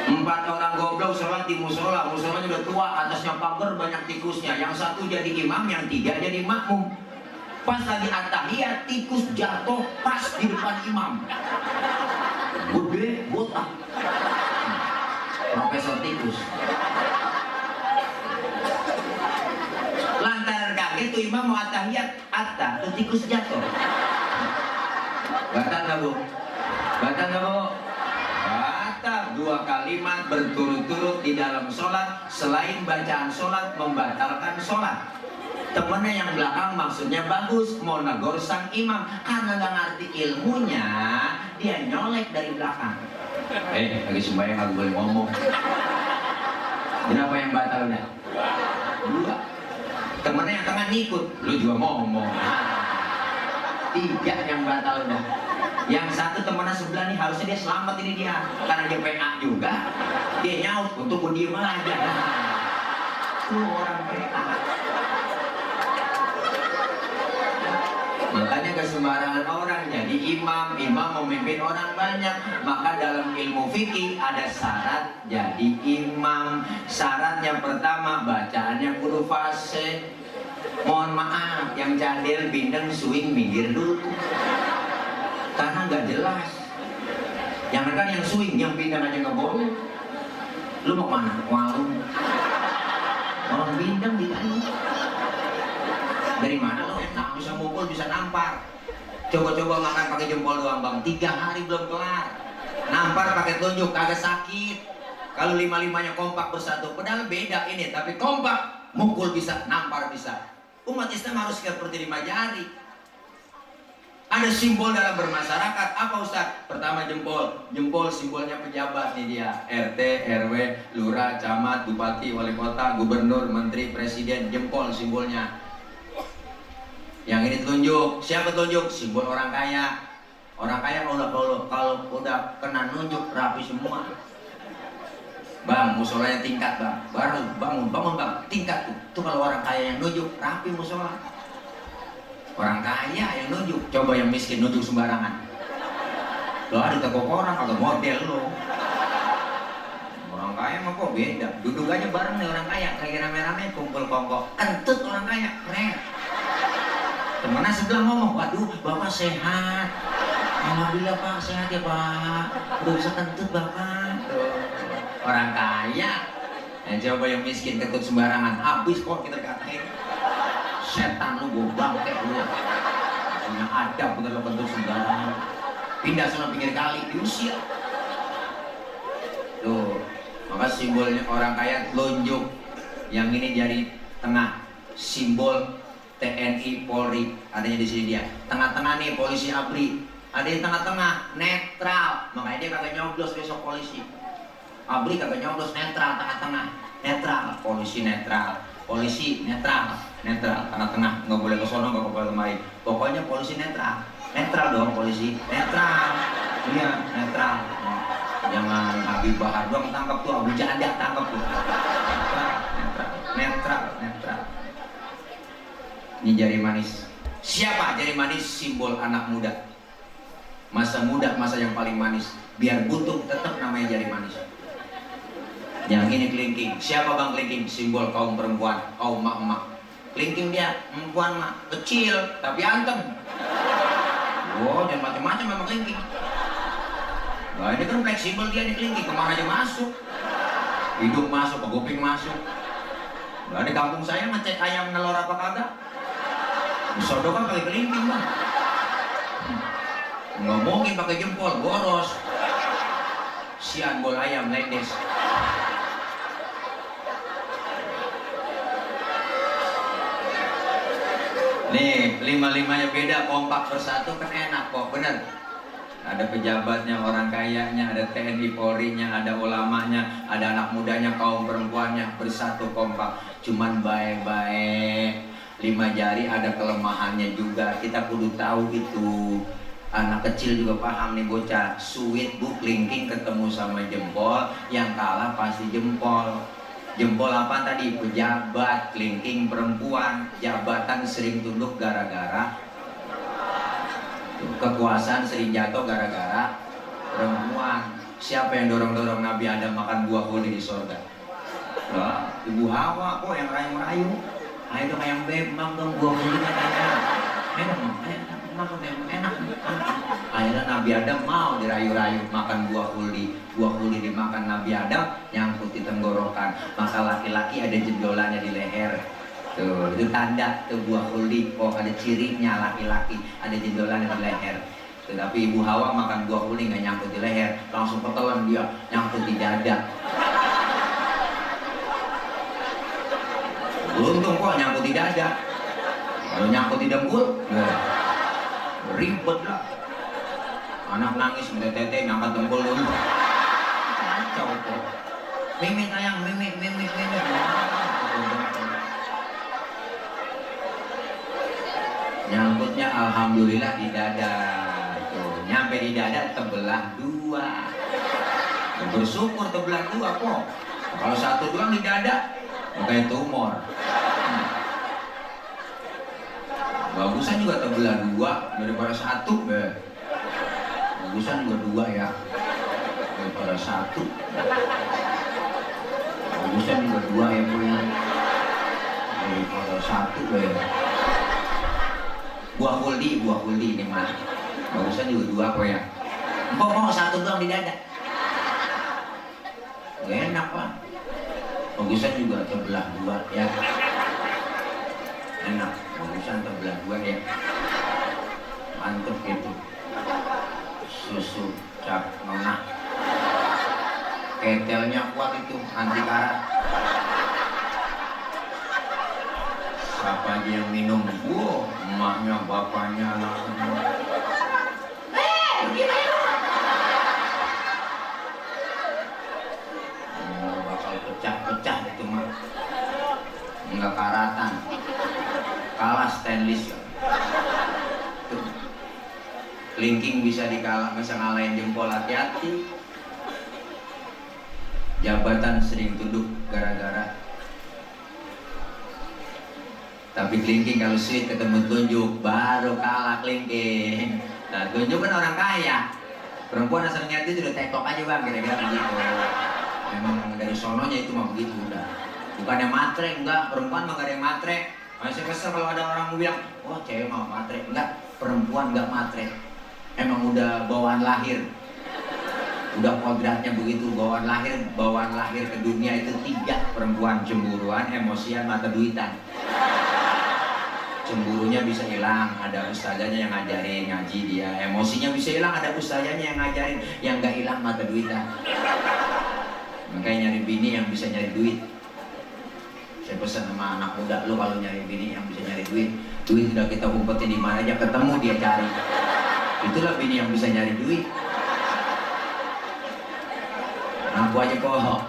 4 orang goblok sholat di musola. Musolanya udah tua, atasnya pagar, banyak tikusnya. Yang satu jadi imam, yang 3 jadi makmum. Pas lagi at-tahiyat, tikus jatuh pas di depan imam. Gede, botak. Profesor tikus. Lantaran kaget tuh imam mau at-tahiyat, tuh tikus jatuh. Batal nggak bu? Batal nggak bu? Batal. 2 kalimat berturut-turut di dalam sholat, selain bacaan sholat membatalkan sholat. Temennya yang belakang maksudnya bagus, mau negor sang imam, karena nggak ngerti ilmunya, dia nyolek dari belakang. Lagi sembahyang aku boleh ngomong. Berapa yang batal udah? 2. Temennya yang tengah ngikut, lu juga ngomong. 3 yang batal udah. Yang satu temennya sebelah nih harusnya dia selamat ini dia, karena dia PA juga. Dia nyaut untuk diem aja. Tuh orang PA. Makanya gak sembarangan orang jadi imam, imam memimpin orang banyak. Maka dalam ilmu fikih ada syarat jadi imam. Syarat yang pertama, bacaannya kudu fasih. Mohon maaf, yang cadel, bindeng, swing, minggir dulu. Karena gak jelas. Jangan kan yang swing, yang bindeng aja gak boleh. Lu mau mana? Warung. Orang bindeng ditanya. Dari mana lo enak bisa mukul, bisa nampar? Coba-coba makan pakai jempol doang bang, 3 hari belum kelar. Nampar pakai telunjuk kagak sakit. Kalau 5-5-nya kompak bersatu, padahal beda ini, tapi kompak, mukul bisa, nampar bisa. Umat Islam harus seperti 5 jari. Ada simbol dalam bermasyarakat, apa Ustaz? Pertama jempol, jempol simbolnya pejabat nih dia, RT, RW, lurah, camat, bupati, wali kota, gubernur, menteri, presiden, jempol simbolnya. Yang ini telunjuk, siapa telunjuk? Simbol orang kaya. Orang kaya kalau udah kena nunjuk rapi semua. Bang, musolanya tingkat bang, baru bangun bang, tingkat tuh kalau orang kaya yang nunjuk rapi musola. Orang kaya yang nunjuk, coba yang miskin nunjuk sembarangan. Lo ada toko orang atau model lo. Orang kaya mah kok beda, duduk aja bareng nih orang kaya, lagi rame-rame kumpul kongkok, kentut orang kaya, keren. Temennya sebelah ngomong, waduh bapak sehat. Alhamdulillah pak, sehat ya pak. Udah bisa kentut bapak. Orang kaya. Coba yang miskin kentut sembarangan, habis kok kita katain. Setan lu, gue bangke lu. Punya adab bener lo kentut sembarangan. Pindah sana pinggir kali, diusir. Tuh, maka simbolnya orang kaya telunjuk. Yang ini jari tengah, simbol TNI Polri, adanya di sini dia. Tengah-tengah nih polisi ABRI, ada yang tengah-tengah netral, makanya dia kagak nyoblos besok polisi. ABRI kagak nyoblos, netral tengah-tengah, netral polisi netral. polisi netral, netral, tengah-tengah, nggak boleh ke sono, nggak boleh kemari. Pokoknya polisi netral, netral dong polisi, netral, iya netral. Jangan Habib Bahar doang tangkap tuh, Abu Janda tangkap tuh. Netral, netral, netral, netral. Ini jari manis. Siapa jari manis? Simbol anak muda. Masa muda, masa yang paling manis. Biar butuh tetap namanya jari manis. Yang ini kelingking. Siapa bang kelingking? Simbol kaum perempuan, kaum mak-mak. Kelingking dia, perempuan mak, kecil tapi anteng. Wow, jangan macam-macam sama kelingking. Nah, ini kan fleksibel dia nih kelingking, kemana aja masuk. Hidung masuk, ke kuping masuk. Nah, di kampung saya ngecek ayam nelor apa kagak. Sodo kan pakai kelingking bang. Nggak mungkin pakai jempol, boros. Sian bol ayam lendes. Nih, lima-limanya beda, kompak bersatu kan enak kok, bener. Ada pejabatnya, orang kayanya, ada TNI Polri-nya, ada ulamanya, ada anak mudanya, kaum perempuannya, bersatu kompak. Cuman baik-baik. 5 jari ada kelemahannya juga, kita kudu tahu itu. Anak kecil juga paham nih bocah. Sweet bu, kelingking ketemu sama jempol, yang kalah pasti jempol. Jempol apa tadi? Pejabat, kelingking perempuan. Jabatan sering tunduk gara-gara kekuasaan, sering jatuh gara-gara perempuan. Siapa yang dorong-dorong Nabi Adam makan buah kuli di surga? Wah, Ibu Hawa kok yang rayu-rayu. Ayo dong ayam beb, dong buah kuli katanya. Enak, makan enak. Akhirnya Nabi Adam mau dirayu-rayu makan buah kuli. Buah kuli dimakan Nabi Adam, nyangkut di tenggorokan. Maka laki-laki ada jendolannya di leher. Tuh, itu tanda tuh buah kuli. Oh, ada cirinya laki-laki, ada jendolannya di leher. Tuh, tapi Ibu Hawa makan buah kuli nggak nyangkut di leher, langsung ketelan dia, nyangkut di dada. Beruntung kok nyangkut di dada. Kalau nyangkut di dengkul, ribet lah. Anak nangis, minta tete, ngangkat dengkul dulu. Kacau kok. Mimik ayang, mimik. Nyangkutnya alhamdulillah di dada. Tuh, nyampe di dada terbelah 2. Bersyukur terbelah 2 kok. Kalau 1 doang di dada, kayak tumor. Bagusan juga terbelah 2 daripada 1. Bagusan juga 2 ya, daripada 1. Bagusan juga 2 ya punya, daripada 1 Buah kuldi ini mah. Bagusan juga 2 kok ya. Kok mau 1 doang di dada? Gak enak pak. Bagusan juga terbelah 2 ya. Enak, bagusan terbelah 2 ya. Mantep gitu. Susu cap nona. Ketelnya kuat itu, anti karat. Siapa aja yang minum, wow, emaknya, bapaknya, anaknya. Bakal pecah-pecah itu mah. Enggak karatan. Kalah stainless ya. Kelingking bisa ngalahin jempol, hati-hati. Jabatan sering tunduk gara-gara. Tapi kelingking kalau sweet ketemu tunjuk baru kalah kelingking. Nah tunjuk kan orang kaya. Perempuan asal niat itu udah tektok aja bang, kira-kira begitu. Memang dari sononya itu mah begitu udah. Bukan yang matre, enggak. Perempuan mah gak ada yang matre. Masih kesel kalau ada orang bilang, oh cewek mah matre. Enggak, perempuan enggak matre. Emang udah bawaan lahir. Udah kodratnya begitu, bawaan lahir ke dunia itu 3. Perempuan cemburuan, emosian, mata duitan. Cemburunya bisa hilang, ada ustazanya yang ngajarin ngaji dia. Emosinya bisa hilang, ada ustazanya yang ngajarin. Yang gak hilang mata duitan. Makanya nyari bini yang bisa nyari duit. Saya pesan sama anak muda, lo kalau nyari bini yang bisa nyari duit, duit udah kita umpetin di mana aja, ketemu dia cari. Itulah bini yang bisa nyari duit. Aku aja kok.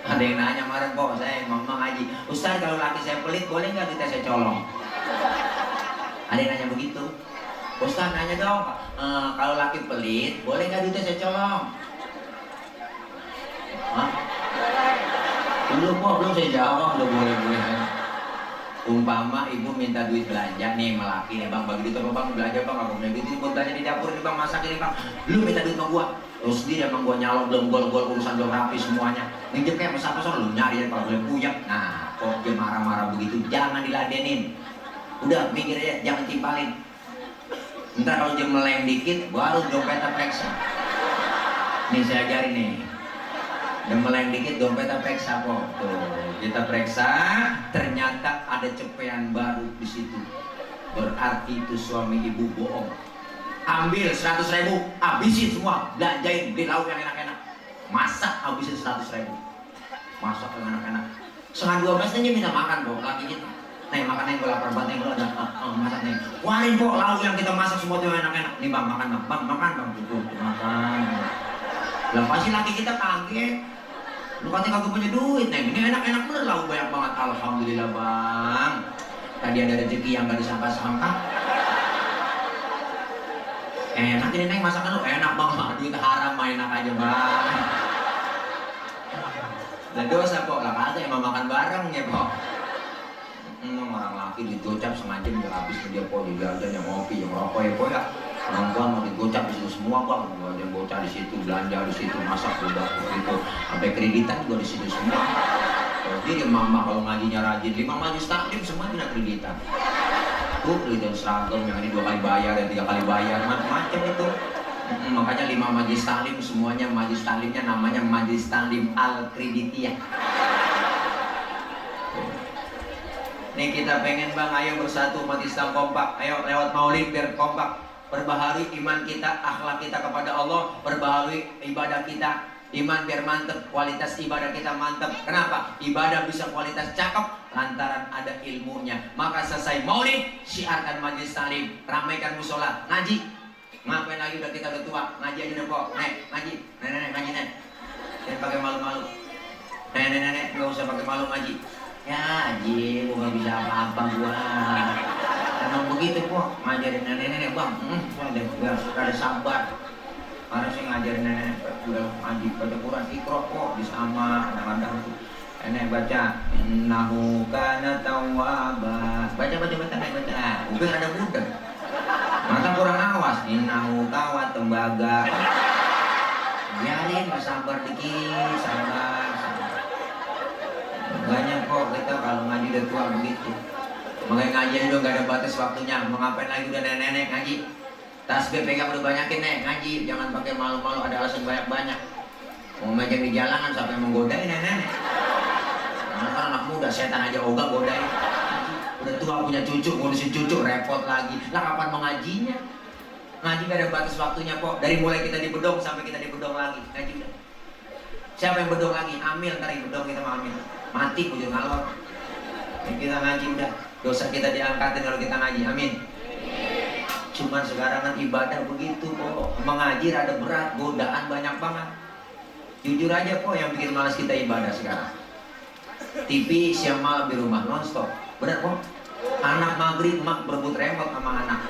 Ada yang nanya, kemarin kok saya mau ngaji, Ustaz kalau laki saya pelit boleh nggak kita saya colong? Ada yang nanya begitu. Ustaz nanya dong, kalau laki pelit boleh nggak duitnya saya colong? Hah? Belum saya jawab, udah boleh. Umpama ibu minta duit belanja nih melaki nih, bang bagi duit apa bang, belanja bang, aku punya duit ini buat belanja di dapur ini bang, masak ini bang, lu minta duit sama gua, lu sendiri emang gua nyalok belum gol urusan belum rapi semuanya, minjem kayak pesawat lu nyari kalau boleh puyeng. Nah kok dia marah-marah begitu, jangan diladenin, udah mikir aja, jangan timpalin. Ntar kalau dia meleng dikit baru dompetnya periksa. Nih saya ajarin nih, dan meleng dikit dompetnya periksa kok. Tuh, kita periksa, ternyata ada cepean baru di situ. Berarti itu suami ibu bohong. Ambil 100.000, habisin semua, belanjain, beli lauk yang enak-enak. Masak, habisin 100.000. Masak yang enak-enak. Setengah 12 aja minta makan kok, laki kita. Nih makan nih, gue lapar banget nih, gue ada masak nih. Warin kok lauk yang kita masak semua tuh enak-enak. Nih bang, makan bang, makan bang, cukup, makan. Lah pasti laki kita kaget. Lu katanya kagak punya duit, Neng. Ini enak-enak bener lah, banyak banget. Alhamdulillah bang. Tadi ada rezeki yang gak disangka-sangka. Enak ini Neng masakan lu, enak banget. Duit haram mah enak aja bang. Dan dosa kok, lah kata emang makan bareng ya kok. Orang laki digocap sengaja biar habis dia kok, dia jajan yang ngopi, yang rokok ya kok ya. Perempuan mau digocap di situ semua bang, ada bocah di situ, belanja di situ, masak udah itu, sampai kreditan juga di situ semua. Jadi mama kalau ngajinya rajin, 5 majlis taklim semua tidak kreditan. Tuh kreditan seragam yang ini 2 kali bayar dan 3 kali bayar, macam-macam itu. Makanya 5 majlis taklim semuanya majlis taklimnya namanya majlis taklim al-kreditiyah. Nih kita pengen bang, ayo bersatu umat Islam kompak, ayo lewat maulid biar kompak. Perbaharui iman kita, akhlak kita kepada Allah, perbaharui ibadah kita, iman biar mantep, kualitas ibadah kita mantep. Kenapa? Ibadah bisa kualitas cakep lantaran ada ilmunya. Maka selesai maulid, syiarkan majlis taklim, ramaikan musola, ngaji. Ngapain lagi udah kita udah tua, ngaji aja deh kok. Nek, ngaji, nenek ngaji nek. Jangan pakai malu-malu. Nenek nggak usah pakai malu ngaji. Ya Haji, gua gak bisa apa-apa gua. Emang begitu kok, ngajarin nenek-nenek bang. Gua ada sabar. Karena saya ngajarin nenek, udah ngaji baca Quran Iqra kok bisa sama kadang-kadang tuh. Nenek baca innahu kana tawwaba. Baca. Udah ada budak. Mata kurang awas, innahu tawat tembaga. Biarin, sabar dikit, sabar. Banyak kok kita kalau ngaji udah tua begitu. Makanya ngaji juga gak ada batas waktunya. Mau ngapain lagi udah nenek ngaji. Tasbih pegang udah banyakin nek ngaji. Jangan pakai malu-malu, ada alasan banyak-banyak. Mau meja di jalanan sampai menggodain nenek. Karena anak muda setan aja ogah godain. Udah tua punya cucu, ngurusin cucu repot lagi. Lah kapan mengajinya? Ngaji gak ada batas waktunya kok. Dari mulai kita di bedong sampai kita di bedong lagi. Ngaji udah. Siapa yang bedong lagi? Amil ntar di bedong kita mau amil. Mati ujung ngalor. Kita ngaji udah. Dosa kita diangkatin kalau kita ngaji. Amin. Cuman sekarang kan ibadah begitu kok. Mengaji rada berat, godaan banyak banget. Jujur aja kok yang bikin malas kita ibadah sekarang. TV siang malam di rumah nonstop. Benar kok. Anak maghrib mak berebut remote sama anak.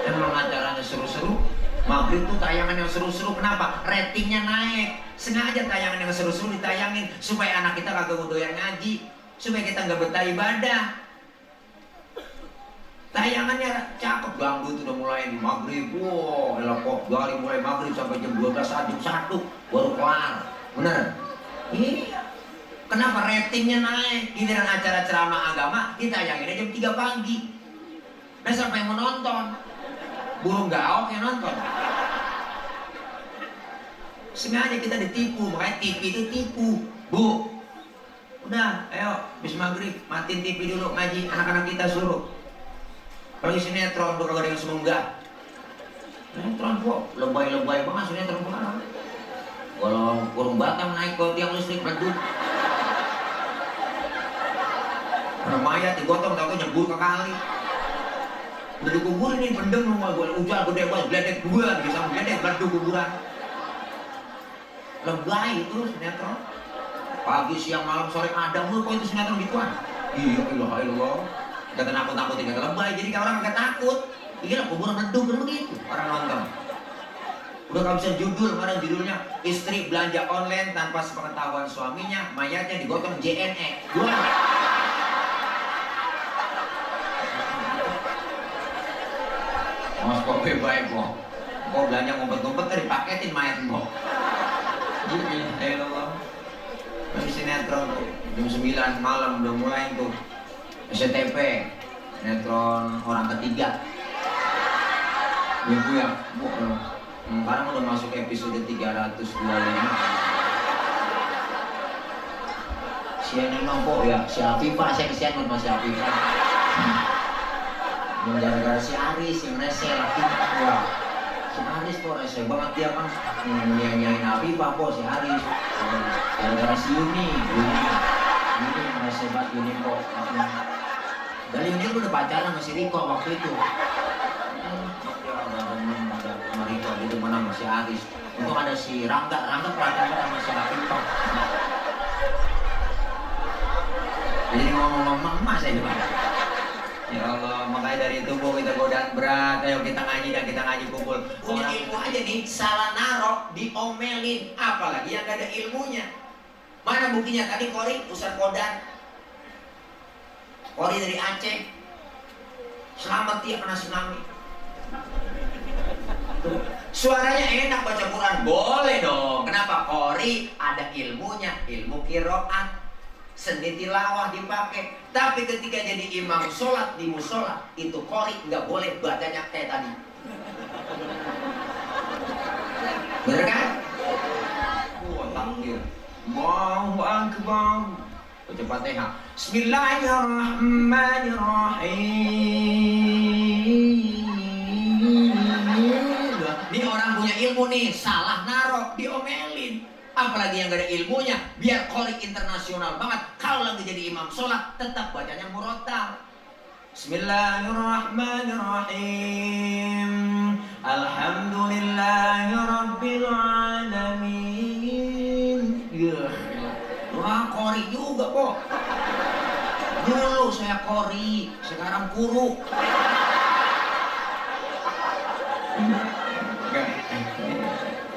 Emang acaranya seru-seru. Maghrib tuh tayangan yang seru-seru. Kenapa? Ratingnya naik. Sengaja tayangan yang seru-seru ditayangin supaya anak kita kagak doyan ngaji, supaya kita nggak betah ibadah. Tayangannya cakep, ganggu udah mulai di maghrib. Wow, kok dari mulai maghrib sampai jam 12 jam 1 baru kelar. Bener? Iya. Kenapa ratingnya naik? Giliran acara ceramah agama ditayanginnya jam 3 pagi. Nah siapa yang menonton? Burung gaok yang nonton. Sengaja kita ditipu, makanya TV itu tipu. Bu, udah, ayo, bis maghrib, matiin TV dulu, ngaji, anak-anak kita suruh. Kalau sinetron, tuh kagak ada yang semenggah. Sinetron kok, lebay-lebay banget sinetron sekarang. Kalau kurung batang naik ke tiang listrik, redut. Ada mayat digotong, tau-tau nyebur ke kali. Udah dikuburin nih, pendem rumah gue, ujal gede banget, gledek dua, bisa gledek, badu kuburan. Lebay itu sinetron. Pagi, siang, malam, sore ada mulu kok itu sinetron gituan. Iya, ilah ilah. Kata nakut-nakutin kata lebay, jadi kayak orang agak takut. Iya lah, kuburan redup kan begitu orang nonton. Udah gak bisa judul, kemarin judulnya istri belanja online tanpa sepengetahuan suaminya, mayatnya digotong JNE. Dua. Mas kok baik kok. Kok belanja ngumpet-ngumpet kan dipaketin mayat kok. Iya, Allah. Main sinetron tuh jam 9 malam udah mulai tuh SCTV, sinetron orang ketiga. Minggu ya, sekarang udah masuk episode 325. CNN nopo ya, si Afifah, saya kesian sama si Afifah. Gara-gara si Aris yang rese lagi ya. Si Aris kok rese banget dia kan nyanyiin Afifah kok si Aris. Gara-gara si Yuni yang rese banget Yuni kok. Dan Yuni udah pacaran sama si Riko waktu itu. Riko itu mana masih Aris. Untuk ada si Rangga pacaran sama si Afifah. Jadi ngomong mama saya juga. Ya Allah, makanya dari itu Bu kita godaan berat. Ayo kita ngaji dan kita ngaji kumpul. Punya ilmu aja nih, salah narok, diomelin. Apalagi yang gak ada ilmunya. Mana buktinya tadi Kori, Ustaz Kodan. Kori dari Aceh. Selamat dia kena tsunami. Tuh. Suaranya enak baca Quran, boleh dong. Kenapa? Kori ada ilmunya, ilmu qiraat. Seni tilawah dipakai, tapi ketika jadi imam sholat di musola itu Kori nggak boleh bacanya kayak tadi. Bener kan? Wah takbir, Allahu Akbar, baca Fatihah. Bismillahirrahmanirrahim. Ini orang punya ilmu nih, salah naruh, diomelin. Apalagi yang gak ada ilmunya, biar Kori internasional banget. Kalau lagi jadi imam sholat, tetap bacanya murotal. Bismillahirrahmanirrahim. Alhamdulillahirabbil alamin. Wah, Kori juga kok. Dulu saya Kori, sekarang Kuru.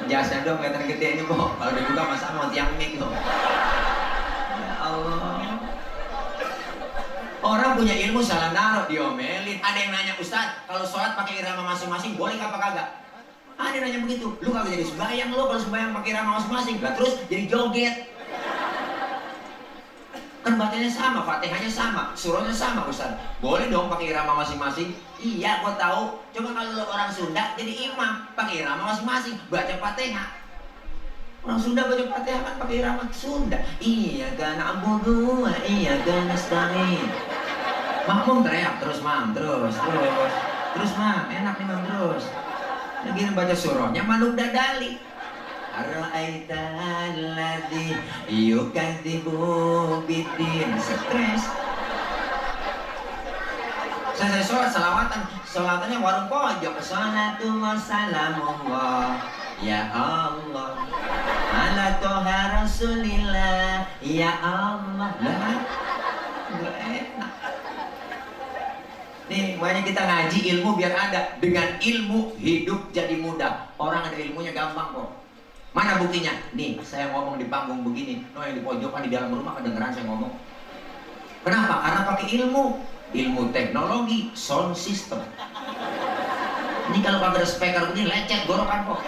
Jasa dong kelihatan gede ini Bo. Kalau udah juga masa mau tiang mic loh. Ya Allah. Orang punya ilmu salah naruh diomelin. Ada yang nanya, Ustaz, kalau sholat pakai irama masing-masing boleh apa kagak? Ada yang nanya begitu. Lu kagak jadi sembahyang lo kalau sembahyang pakai irama masing-masing. Lah terus jadi joget. Kan bacanya sama, Fatihahnya sama, surahnya sama Ustaz. Boleh dong pakai irama masing-masing? Iya, gua tahu. Coba kalau lo orang Sunda jadi imam, pakai irama masing-masing, baca Fatihah. Orang Sunda baca Fatihah kan pakai irama Sunda. Iya kan na'budu wa iya kan nasta'in. Makmum teriak terus mam, terus. Terus mam, enak nih mam terus. Lagi baca surahnya manuk dadali. Ar-ra'aita alladhi yukadzibu biddin. Stres. Saya sholat salawatannya warung pojok. Salatu wassalamullah ya Allah ala toha rasulillah ya Allah. Lah gak enak. Nih makanya kita ngaji ilmu biar ada. Dengan ilmu hidup jadi mudah. Orang ada ilmunya gampang kok. Mana buktinya? Nih, saya ngomong di panggung begini. Yang di pojokan di dalam rumah kedengeran saya ngomong. Kenapa? Karena pakai ilmu. Ilmu teknologi, sound system. Ini kalau pakai speaker begini lecet gorokan kok.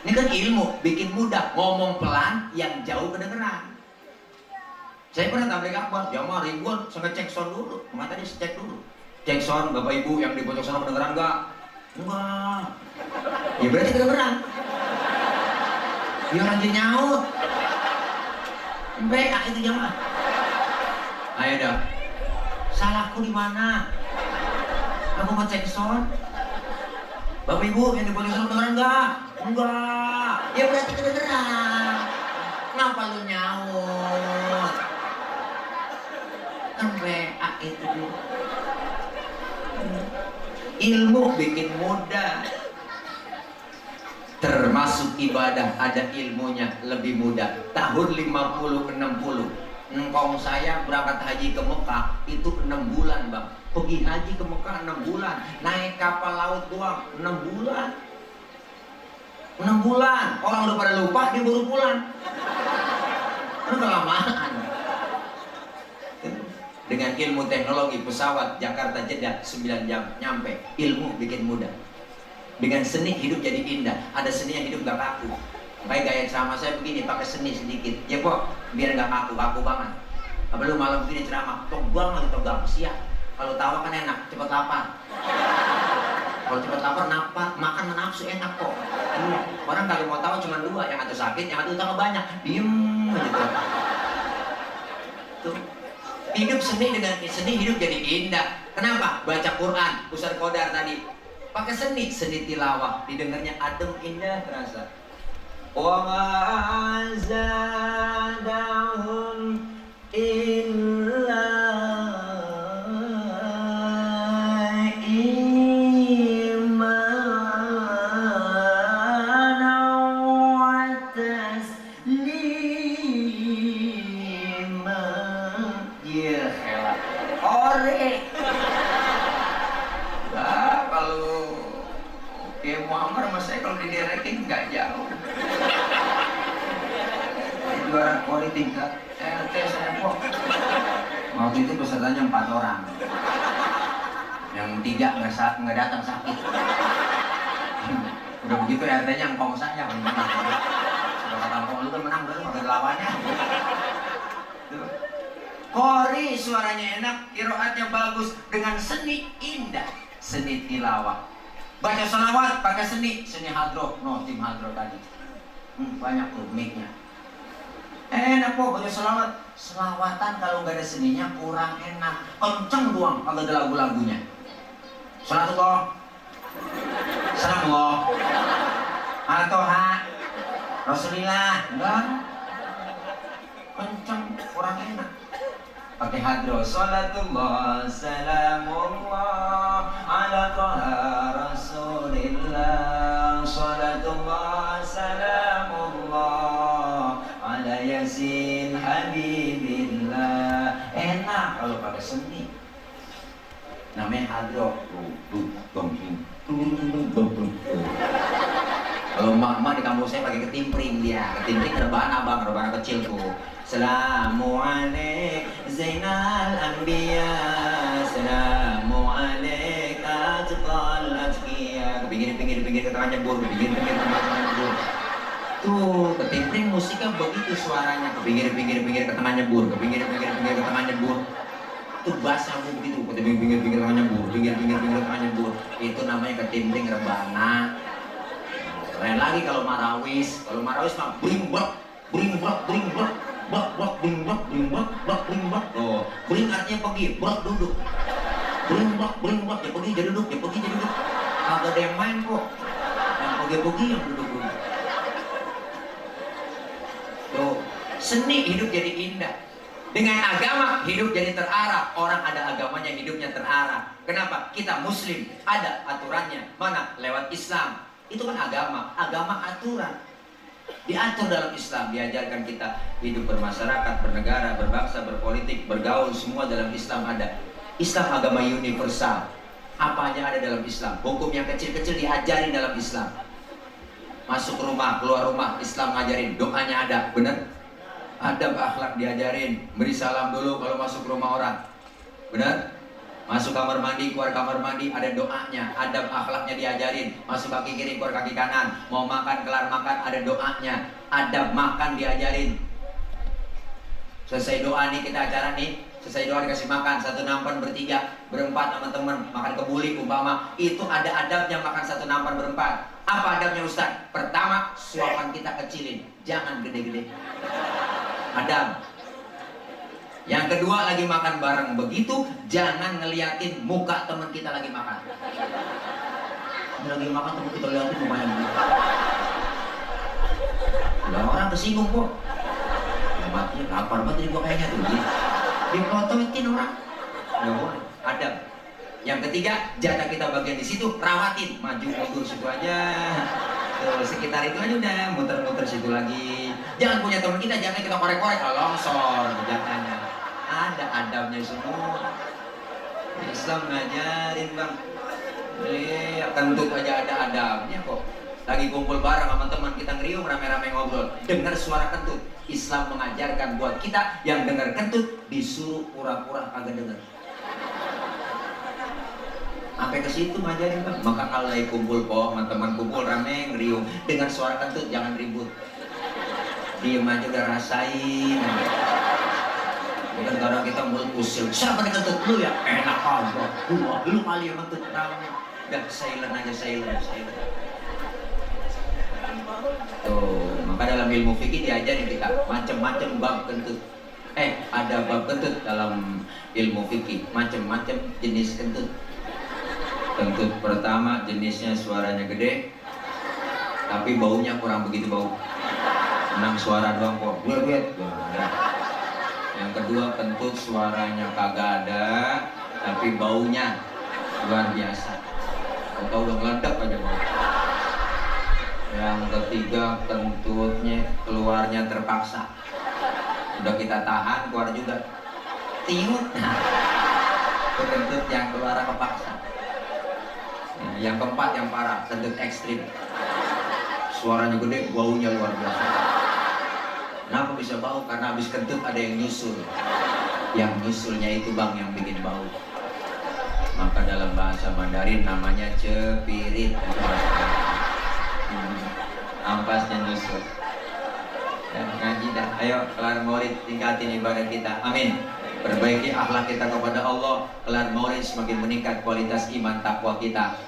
Ini kan ilmu, bikin mudah. Ngomong pelan yang jauh kedengeran. Saya pernah tablik akbar, jamaah ribuan, saya ngecek sound dulu. Maka tadi cek dulu. Cek sound, Bapak Ibu yang di pojok sana kedengeran enggak? Enggak. Ya berarti kedengeran. Ya orang nyaut. PA itu jamaah. Ayo dah. Salahku di mana? Aku mau cek sound. Bapak Ibu yang di pojok sana kedengeran enggak? Enggak. Ya berarti kedengeran. Kenapa lu nyaut? Kan PA itu dulu. Ilmu bikin mudah. Termasuk masuk ibadah ada ilmunya lebih mudah. Tahun 50-60 engkong saya berangkat haji ke Mekah itu 6 bulan bang. Pergi haji ke Mekah 6 bulan, naik kapal laut doang 6 bulan. 6 bulan, orang udah pada lupa, dia baru pulang. Itu kelamaan. Dengan ilmu teknologi pesawat Jakarta Jeddah 9 jam nyampe. Ilmu bikin mudah. Dengan seni hidup jadi indah. Ada seni yang hidup gak kaku. Makanya gaya ceramah saya begini, pakai seni sedikit. Ya kok, biar gak kaku banget. Apalagi malam begini ceramah, tegang lagi tegang, siap. Kalau tawa kan enak, cepet lapar. Kalau cepet lapar, makan nafsu enak kok. Iya. Orang kalau mau tahu cuma 2, yang satu sakit, yang satu tambah banyak. Diem aja tuh. Tuh. Hidup seni, dengan seni hidup jadi indah. Kenapa? Baca Quran, Ustaz Qodar tadi pakai seni tilawah, didengarnya adem, indah, terasa. Wa ma zadahum illa nggak jauh. Juara kori tingkat RT saya kok. Waktu itu pesertanya 4 orang. Yang 3 nggak datang sakit. Udah begitu RT-nya engkong saya yang menang. Sudah kata engkong lu kan menang dulu pakai lawannya. Kori suaranya enak, qiraatnya bagus, dengan seni indah, seni tilawah. Baca salawat pakai seni hadroh, tim hadroh tadi. Banyak tuh mic-nya. Enak kok baca selawatan kalau nggak ada seninya kurang enak. Kenceng doang kalau ada lagu-lagunya. Salatullah, salamullah, Al-Toha, Rasulillah, enggak. Kenceng, kurang enak. Pakai hadroh, salatullah, salamullah, ala toha rasulillah, salatullah, salamullah, ala yasin habibillah. Enak kalau pakai seni. Namanya hadroh. Kalau emak-emak di kampung saya pakai ketimpring dia. Ketimpring rebahan abang, rebahan kecil tuh. Assalamualaikum Zainal Anbiya, Assalamualaikum Atqal Atqiya. Kepinggir ke tengah nyebur, kepinggir ke tengah nyebur. Tuh, ketimpring musiknya begitu suaranya. Kepinggir ke tengah nyebur, kepinggir ke tengah nyebur. Itu bass yang begitu, kepinggir ke tengah nyebur, pinggir ke tengah nyebur. Itu namanya ketimpring rebana. Lain lagi kalau marawis mah bring bak, oh, bring artinya pergi, bak duduk, bring bak, ya pergi jadi duduk, agak ada yang main kok, yang pergi yang duduk. Tuh, seni hidup jadi indah. Dengan agama hidup jadi terarah. Orang ada agamanya hidupnya terarah. Kenapa? Kita muslim, ada aturannya. Mana? Lewat Islam. Itu kan agama aturan. Diatur dalam Islam, diajarkan kita hidup bermasyarakat, bernegara, berbangsa, berpolitik, bergaul, semua dalam Islam ada. Islam agama universal. Apa aja ada dalam Islam. Hukum yang kecil-kecil diajarin dalam Islam. Masuk rumah, keluar rumah, Islam ngajarin. Doanya ada, bener? Adab akhlak diajarin. Beri salam dulu kalau masuk rumah orang. Bener? Masuk kamar mandi, keluar kamar mandi, ada doanya, adab akhlaknya diajarin. Masuk kaki kiri, keluar kaki kanan. Mau makan, kelar makan, ada doanya. Adab makan diajarin. Selesai doa nih, kita acara nih. Selesai doa dikasih makan, 1 nampan bertiga, berempat sama temen, makan kebuli umpama. Itu ada adabnya makan 1 nampan berempat. Apa adabnya Ustaz? Pertama, suapan kita kecilin, jangan gede-gede. Adab. Yang kedua, lagi makan bareng begitu, jangan ngeliatin muka teman kita lagi makan. Ini lagi makan teman kita liatin mukanya begitu. Udah orang tersinggung kok. Ya, lapar banget ini gua kayaknya tuh. Diprototin orang. Nggak boleh. Adab. Yang ketiga, jatah kita bagian di situ, rawatin, maju mundur situ aja. Tuh, sekitar itu aja udah muter-muter situ lagi. Jangan punya teman kita, jangan kita korek-korek longsor jangannya. Ada adabnya semua. Islam ngajarin bang. Kentut aja ada adabnya kok. Lagi kumpul bareng sama teman kita ngeriung rame-rame ngobrol, dengar suara kentut. Islam mengajarkan buat kita yang dengar kentut disuruh pura-pura kagak dengar. Sampai ke situ ngajarin bang. Maka kalau lagi kumpul sama teman kumpul rame ngeriung, dengar suara kentut jangan ribut. Diem aja udah rasain. Bukan kadang kita mulut usil. Siapa yang kentut lu ya? Enak aja. Gua, lu kali yang kentut tahu. Udah silent aja silent. Tuh, maka dalam ilmu fikih diajarin kita macam-macam bab kentut. Ada bab kentut dalam ilmu fikih, macam-macam jenis kentut. Kentut pertama jenisnya suaranya gede, tapi baunya kurang begitu bau. Menang suara doang kok, duet. Yang kedua kentut suaranya kagak ada, tapi baunya luar biasa. Kau udah meledak aja bau. Yang ketiga kentutnya keluarnya terpaksa. Udah kita tahan keluar juga. Tiut. Itu kentut yang keluar kepaksa. Yang keempat yang parah, kentut ekstrim. Suaranya gede, baunya luar biasa. Kenapa bisa bau? Karena habis kentut ada yang nyusul. Yang nyusulnya itu bang yang bikin bau. Maka dalam bahasa Mandarin namanya cepirit. Ampasnya nyusul. Ngaji dah. Ayo kelar maulid tingkatin ibadah kita. Amin. Perbaiki akhlak kita kepada Allah. Kelar maulid semakin meningkat kualitas iman takwa kita.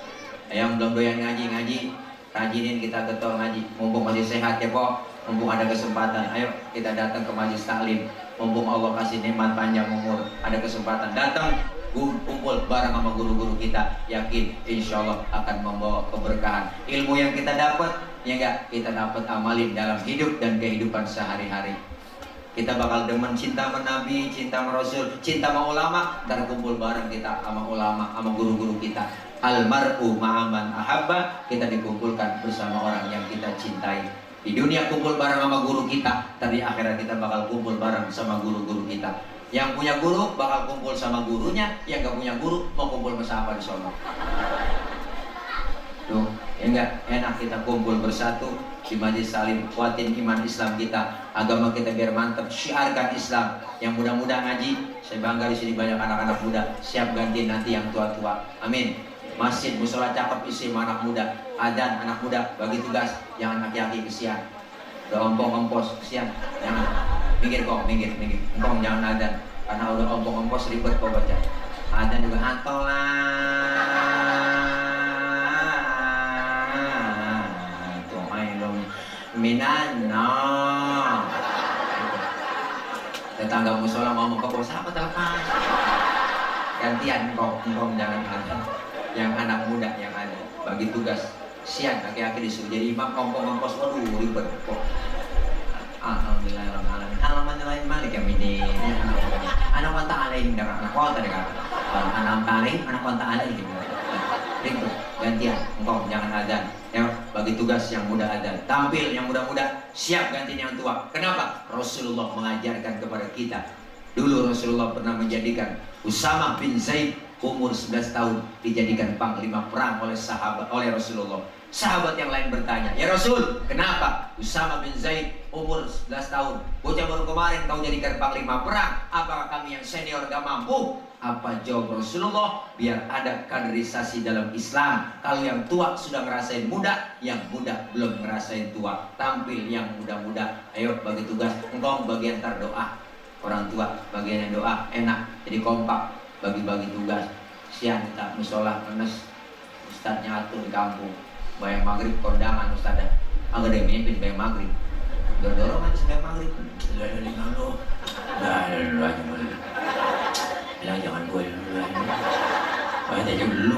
Yang belum doyan ngaji, rajinin kita getol ngaji. Mumpung masih sehat ya kok. Mumpung ada kesempatan. Ayo kita datang ke majelis taklim. Mumpung Allah kasih nikmat panjang umur, ada kesempatan datang kumpul bareng sama guru-guru kita. Yakin insya Allah akan membawa keberkahan. Ilmu yang kita dapat, ya enggak, kita dapat amalin dalam hidup dan kehidupan sehari-hari. Kita bakal demen cinta sama Nabi, cinta sama Rasul, cinta sama ulama. Dan kumpul bareng kita sama ulama, sama guru-guru kita. Almar'u ma'aman ahabba. Kita dikumpulkan bersama orang yang kita cintai. Di dunia kumpul bareng sama guru kita, tapi akhirat kita bakal kumpul bareng sama guru-guru kita. Yang punya guru bakal kumpul sama gurunya, yang gak punya guru mau kumpul bersama di sana. Tuh, ya enggak, enak kita kumpul bersatu di majelis salim, kuatin iman Islam kita, agama kita biar mantap, syiarkan Islam. Yang muda-muda ngaji, saya bangga di sini banyak anak-anak muda, siap ganti nanti yang tua-tua. Amin. Masjid musola cakep isi anak muda, adzan anak muda, bagi tugas, jangan laki-laki kesian. Udah ompong-ompos kesian, jangan. Minggir kok, minggir. Engkong jangan adzan, karena udah ompong-ompos ribet kok baca. Adzan juga antolah. Tuhailum minanna. Tetangga musola ngomong ke bos, apa telepon? Gantian engkong jangan adzan. Yang anak muda yang ada bagi tugas siang laki-laki disuruh jadi imam ompong-ompos, waduh ribet kok. Alhamdulillahirrahmanirrahim. Alamannya lain malik yang ini. Anak kontak alaih dengan anak kontak dengan anak alaih, anak kontak alaih gitu. Ribet gantian engkau jangan adzan. Ya bagi tugas yang muda adzan. Tampil yang muda-muda, siap gantinya yang tua. Kenapa? Rasulullah mengajarkan kepada kita. Dulu Rasulullah pernah menjadikan Usama bin Zaid umur 11 tahun dijadikan panglima perang oleh Rasulullah. Sahabat yang lain bertanya, "Ya Rasul, kenapa Usama bin Zaid umur 11 tahun? Bocah baru kemarin kau jadikan panglima perang. Apakah kami yang senior gak mampu?" Apa jawab Rasulullah? Biar ada kaderisasi dalam Islam. Kalau yang tua sudah ngerasain muda, yang muda belum ngerasain tua. Tampil yang muda-muda. Ayo bagi tugas, engkau bagian doa. Orang tua bagiannya doa, enak, jadi kompak. Bagi-bagi tugas. Siang kita musola menes, ustadznya atur di kampung. Bayang maghrib kondangan ustadznya. Agak ada mimpin bayang maghrib. Dorong aja bayang maghrib. Bilang jangan gue dulu. Bayang aja dulu.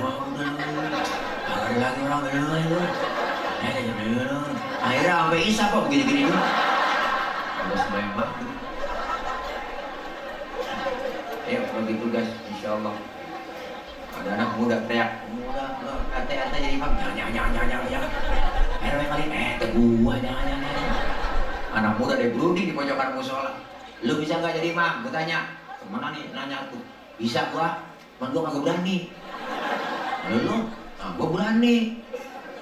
Agak lagi orang dulu. Akhirnya sampai isya kok begini-gini dulu. Terus bayang maghrib. Ayo bagi tugas insyaallah. Ada anak muda teriak, muda, ate jadi imam, jangan. RW kali gua jangan. Anak muda deh berunding di pojokan musola. Lu bisa nggak jadi imam? Gua tanya. Kemana nih? Nanya aku. Bisa gua, cuman gua kagak berani. Lu? Nah, gua berani.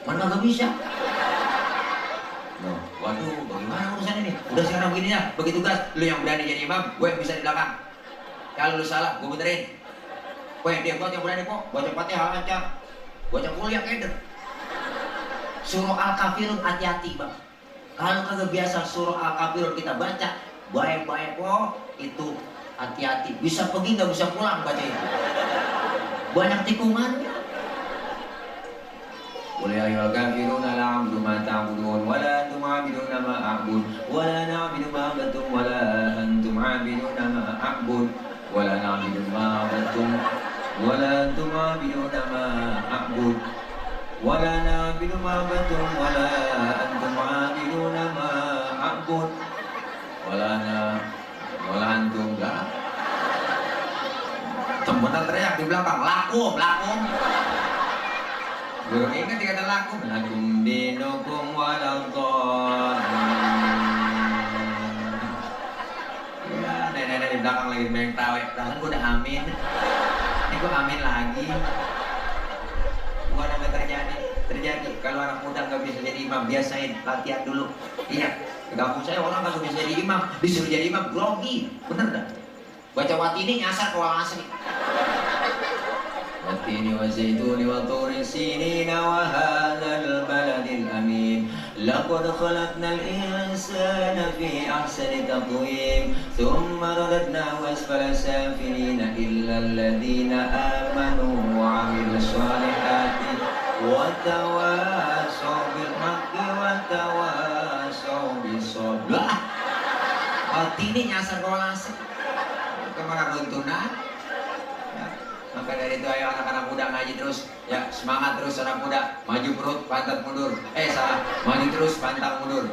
Cuman kagak bisa. Loh, waduh, bagaimana urusan ini? Udah sekarang begini ya, begitu gas. Lu yang berani jadi imam, gue yang bisa di belakang. Kalau lu salah, gue benerin. Dia gua yang berani kok. Baca Fatihah lancar. Baca kuliah keder. Surah Al-Kafirun hati-hati bang. Kalau kagak biasa surah Al-Kafirun kita baca, baik-baik kok itu hati-hati. Bisa pergi nggak bisa pulang baca itu. Banyak tikungannya. Qul ya ayyuhal kafiruna la a'budu ma ta'budun wa la antum 'abiduna ma a'bud wa la na'budu ma 'abadtum wa la antum 'abiduna ma a'bud wa la na'budu ma 'abadtum wa la antum 'abiduna ma a'bud wa la na'budu ma 'abadtum wa la antum 'abiduna ma a'bud wa la antum enggak. Temen teriak di belakang, lakum. Belum ingat dikata lakum dinukum waladhdallin. Ya, nenek-nenek di belakang lagi main tawe. Perasaan gue udah amin. Ini gue amin lagi. Gua namanya terjadi. Kalau anak muda nggak bisa jadi imam, biasain latihan dulu. Iya, di kampung saya orang nggak bisa jadi imam, disuruh jadi imam grogi, bener dah. Baca watini nyasar ke orang asli. Watini wa zaituni wa turi sinina wa hadzal baladil amin. Laqad khalaqnal insana fi ahsani taqwim. Thumma radadnahu asfala safilina illa alladhina amanu wa 'amilus solihati wa tawassaw bil haqqi wa tawassaw bis sabr. Watini nyasar ke orang asli. Kemana runtunan? Ya. Maka dari itu ayo anak-anak muda ngaji terus, ya semangat terus anak muda, maju perut, pantat mundur. Salah, maju terus, pantang mundur.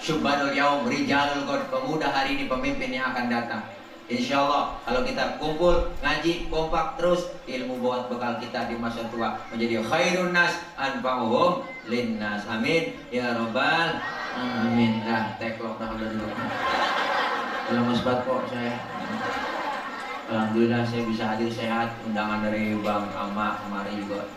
Syubhanul yaum rijalul qad, pemuda hari ini pemimpin yang akan datang. Insya Allah kalau kita kumpul ngaji kompak terus, ilmu buat bekal kita di masa tua menjadi khairun nas anfa'uhum linnas. Amin ya robbal amin. Dah teklok dah dulu. Belum musbat kok saya. Alhamdulillah saya bisa hadir sehat. Undangan dari Bang Ama kemarin juga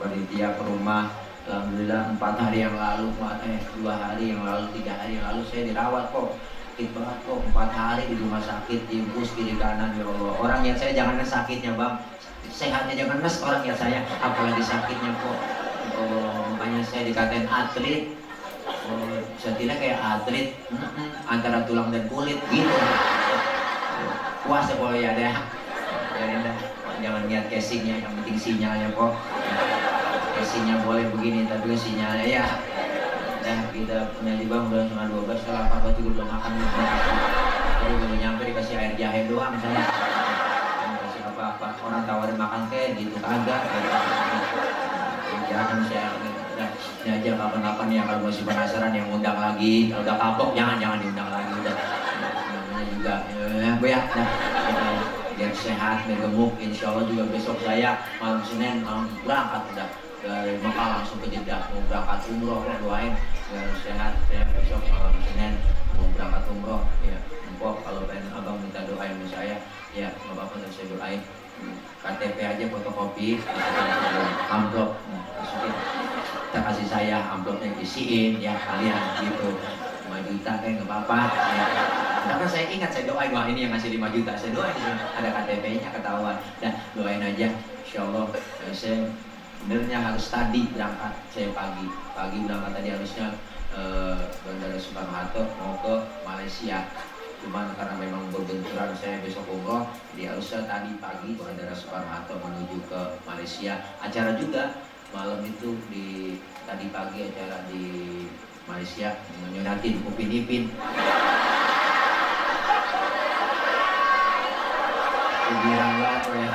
panitia ke rumah. Alhamdulillah 4 hari yang lalu, 2 hari yang lalu, 3 hari yang lalu saya dirawat kok. Sakit banget kok, 4 hari di rumah sakit, infus kiri kanan, ya Allah. Orang lihat saya jangan sakitnya bang, sehatnya jangan nes, orang lihat saya apalagi sakitnya kok. Makanya saya dikatain atlet. Sepertinya kayak atlet, antara tulang dan kulit gitu. Puasa boleh ya deh, jangan lihat casingnya, yang penting sinyalnya kok. Casingnya boleh begini, tapi sinyalnya ya. Dan kita punya di bang udah setengah 12, saya lapar banget juga belum makan. Jadi baru nyampe dikasih air jahe doang saya. Kasih apa-apa, orang tawarin makan kayak gitu kagak. Jangan saya aja kapan-kapan ya kalau masih penasaran yang undang lagi. Kalau udah kapok jangan diundang lagi udah. Juga ya, biar sehat, biar gemuk. Insya Allah juga besok saya malam Senin mau berangkat udah dari Mekah langsung ke Jeddah, mau berangkat umroh. Doain biar sehat ya, besok malam Senin mau berangkat umroh ya. Empok kalau pengen abang minta doain sama saya ya, nggak apa-apa saya doain. KTP aja fotokopi, amplop masukin, kita kasih saya amplopnya isiin ya kalian gitu. 5 juta kayak nggak apa-apa ya. Karena saya ingat saya doain, wah ini yang ngasih 5 juta, saya doain ada KTP-nya ketahuan. Dan doain aja, insya Allah saya benernya harus tadi berangkat, saya pagi berangkat tadi harusnya Bandara Soekarno-Hatta mau ke Malaysia. Cuman karena memang berbenturan saya besok umroh, jadi harusnya tadi pagi Bandara Soekarno-Hatta menuju ke Malaysia. Acara juga malam itu tadi pagi acara di Malaysia nyunatin Upin Ipin. Bilang banget ya,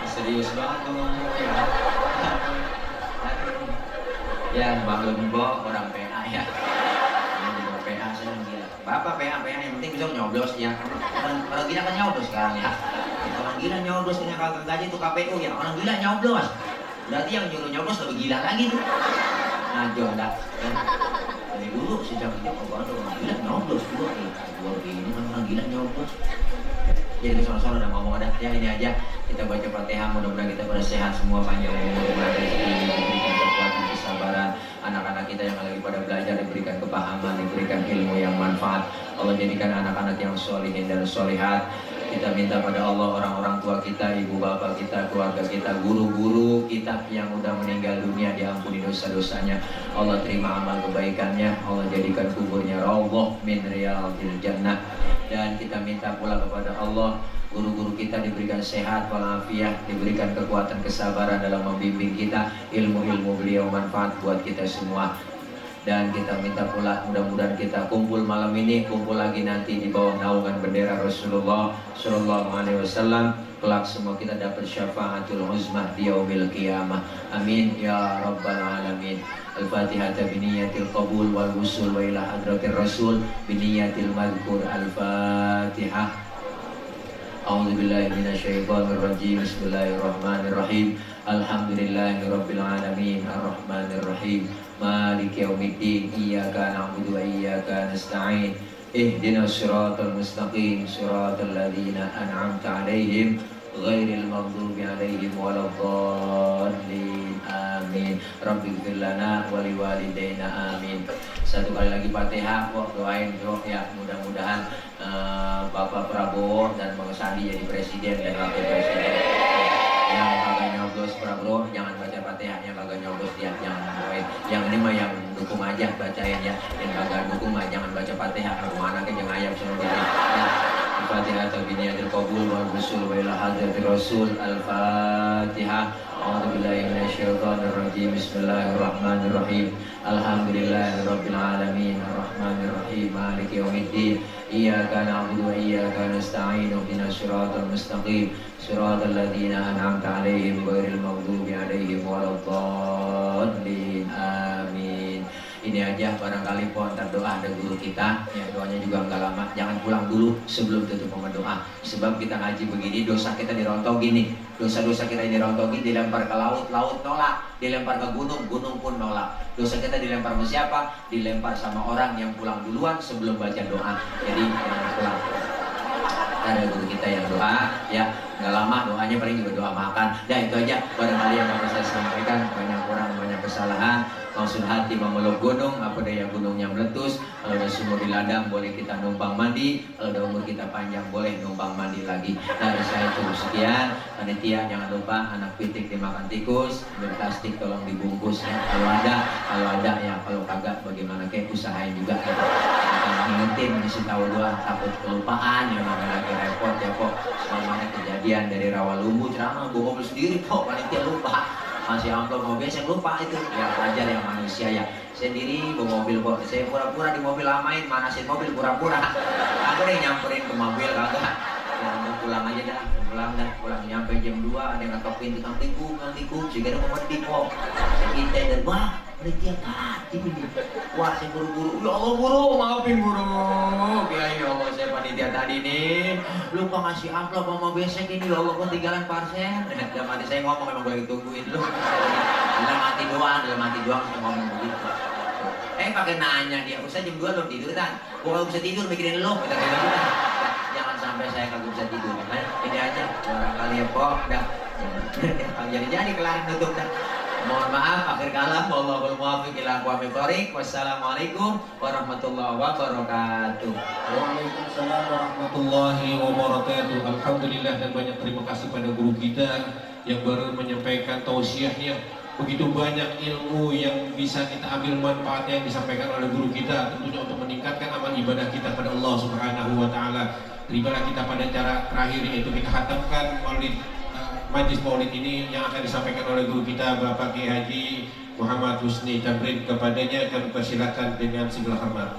serius banget ngomong ya. Ya maklum Bo, orang PA ya. Ini juga PA saya gila. Bapak PA yang penting bisa nyoblos ya. Orang gila kan nyoblos sekarang ya. Orang gila nyoblos punya kagak gaji itu KPU ya. Orang gila nyoblos. Berarti yang nyuruh nyoblos lebih gila lagi tuh. ngajo dah. Dari dulu sejak itu kalau ada orang gila nyoblos dulu ini orang gila nyoblos. Jadi kesana-sana udah ngomong ada ya ini aja kita baca Fatihah, mudah-mudahan kita pada sehat semua, panjang umur, rezeki, diberikan kekuatan, kesabaran, anak-anak kita yang lagi pada belajar diberikan kepahaman, diberikan ilmu yang manfaat. Allah jadikan anak-anak yang solihin dan solihat. Kita minta pada Allah orang-orang tua kita, ibu bapak kita, keluarga kita, guru-guru kita yang udah meninggal dunia diampuni dosa-dosanya. Allah terima amal kebaikannya. Allah jadikan kuburnya raudhah min riyadhil jannah. Dan kita minta pula kepada Allah guru-guru kita diberikan sehat walafiat, diberikan kekuatan kesabaran dalam membimbing kita, ilmu-ilmu beliau manfaat buat kita semua. Dan kita minta pula mudah-mudahan kita kumpul malam ini, kumpul lagi nanti di bawah naungan bendera Rasulullah Shallallahu Alaihi Wasallam. Kelak semua kita dapat syafaatul uzmah di yaumil qiyamah. Amin ya rabbal alamin. Al-Fatihah biniyatil qabul wal wusul wa ila hadratir rasul biniyatil madhkur. Al-Fatihah. A'udzubillahi minasyaitonir rajim. Bismillahirrahmanirrahim. Alhamdulillahirabbil alamin arrahmanir rahim maliki yaumiddin iyyaka na'budu wa iyyaka nasta'in ihdinas siratal mustaqim siratal ladzina an'amta 'alaihim ghairil maghdubi 'alaihim waladdallin amin. Rabbighfir lana wa liwalidayna amin. Satu kali lagi Fatihah kok doain ya mudah-mudahan Bapak Prabowo dan Bang Sandi jadi presiden dan wakil presiden. Yang kagak nyoblos Prabowo jangan baca Fatihahnya, kagak nyoblos dia jangan doain. Yang ini mah yang dukung aja bacain ya. Yang kagak dukung mah jangan baca Fatihah. Kemana ke jangan ayam semua gitu. Al-Fatihah biniyatil qabul wal wusul wa ila hadratir rasul. Al-Fatihah. A'udzubillahi minasyaitonir rajim. Bismillahirrahmanirrahim. Alhamdulillahirabbil alamin arrahmanir rahim maliki yaumiddin iyyaka na'budu wa iyyaka nasta'in ihdinas siratal mustaqim siratal ladzina an'amta 'alaihim ghairil maghdubi 'alaihim waladdallin amin. Ini aja barangkali po antar doa ada guru kita ya, doanya juga enggak lama, jangan pulang dulu sebelum tutup sama doa, sebab kita ngaji begini dosa kita dirontokin nih, dosa-dosa kita dirontokin, dilempar ke laut, laut nolak, dilempar ke gunung, gunung pun nolak. Dosa kita dilempar sama siapa? Dilempar sama orang yang pulang duluan sebelum baca doa. Jadi jangan pulang. Ada guru kita yang doa ya, nggak lama doanya paling juga doa makan. Ya itu aja barangkali yang dapat saya sampaikan, banyak kurang banyak kesalahan. Maksud hati memeluk gunung, apa daya gunungnya meletus. Kalau ada sumur di ladang boleh kita numpang mandi, kalau ada umur kita panjang boleh numpang mandi lagi. Dari saya cukup sekian. Panitia jangan lupa anak pitik dimakan tikus, berplastik tolong dibungkus ya. Kalau ada ya, kalau kagak bagaimana kayak usahain juga. Ingetin, ngasih tahu doang, takut kelupaan ya, namanya lagi repot ya kok. Semuanya kejadian dari Rawalumbu ceramah bawa mobil sendiri kok, panitia lupa masih amplop mobil, saya lupa itu ya, wajar yang manusia ya. Sendiri bawa mobil kok, saya pura-pura di mobil lamain, manasin mobil pura-pura. Aku deh nyamperin ke mobil kagak ya, mau pulang aja dah, pulang nyampe jam 2 ada yang ngetopin tukang tikung, sehingga ada memedi kok kita dan wah panitia tadi ini, wah saya buru-buru, ya Allah buru, maafin buru ya Allah saya panitia tadi nih lupa ngasih amplop sama besek ini, ya Allah ketinggalan parcel. Dan mati saya ngomong memang boleh ditungguin lu, dalam hati doang saya ngomong begitu. Pakai nanya dia, usah jam 2 belum tidur kan? Gua kalau bisa tidur mikirin lu, kita kayak gitu kan. Jangan sampai saya kagak bisa tidur. Ini aja barangkali ya kok dah. Jadi kelar nutup dah. Mohon maaf akhir kalam, wallahul muwaffiq ila aqwamit thoriq. Wassalamualaikum warahmatullahi wabarakatuh. Waalaikumsalam warahmatullahi wabarakatuh. Alhamdulillah dan banyak terima kasih pada guru kita yang baru menyampaikan tausiahnya. Begitu banyak ilmu yang bisa kita ambil manfaatnya yang disampaikan oleh guru kita, tentunya untuk meningkatkan amal ibadah kita pada Allah Subhanahu wa taala. Terimalah kita pada cara terakhir, yaitu kita khatamkan majlis maulid ini yang akan disampaikan oleh guru kita Bapak Kiai Haji Muhammad Husni Tamrin. Kepadanya kami persilakan dengan segala hormat.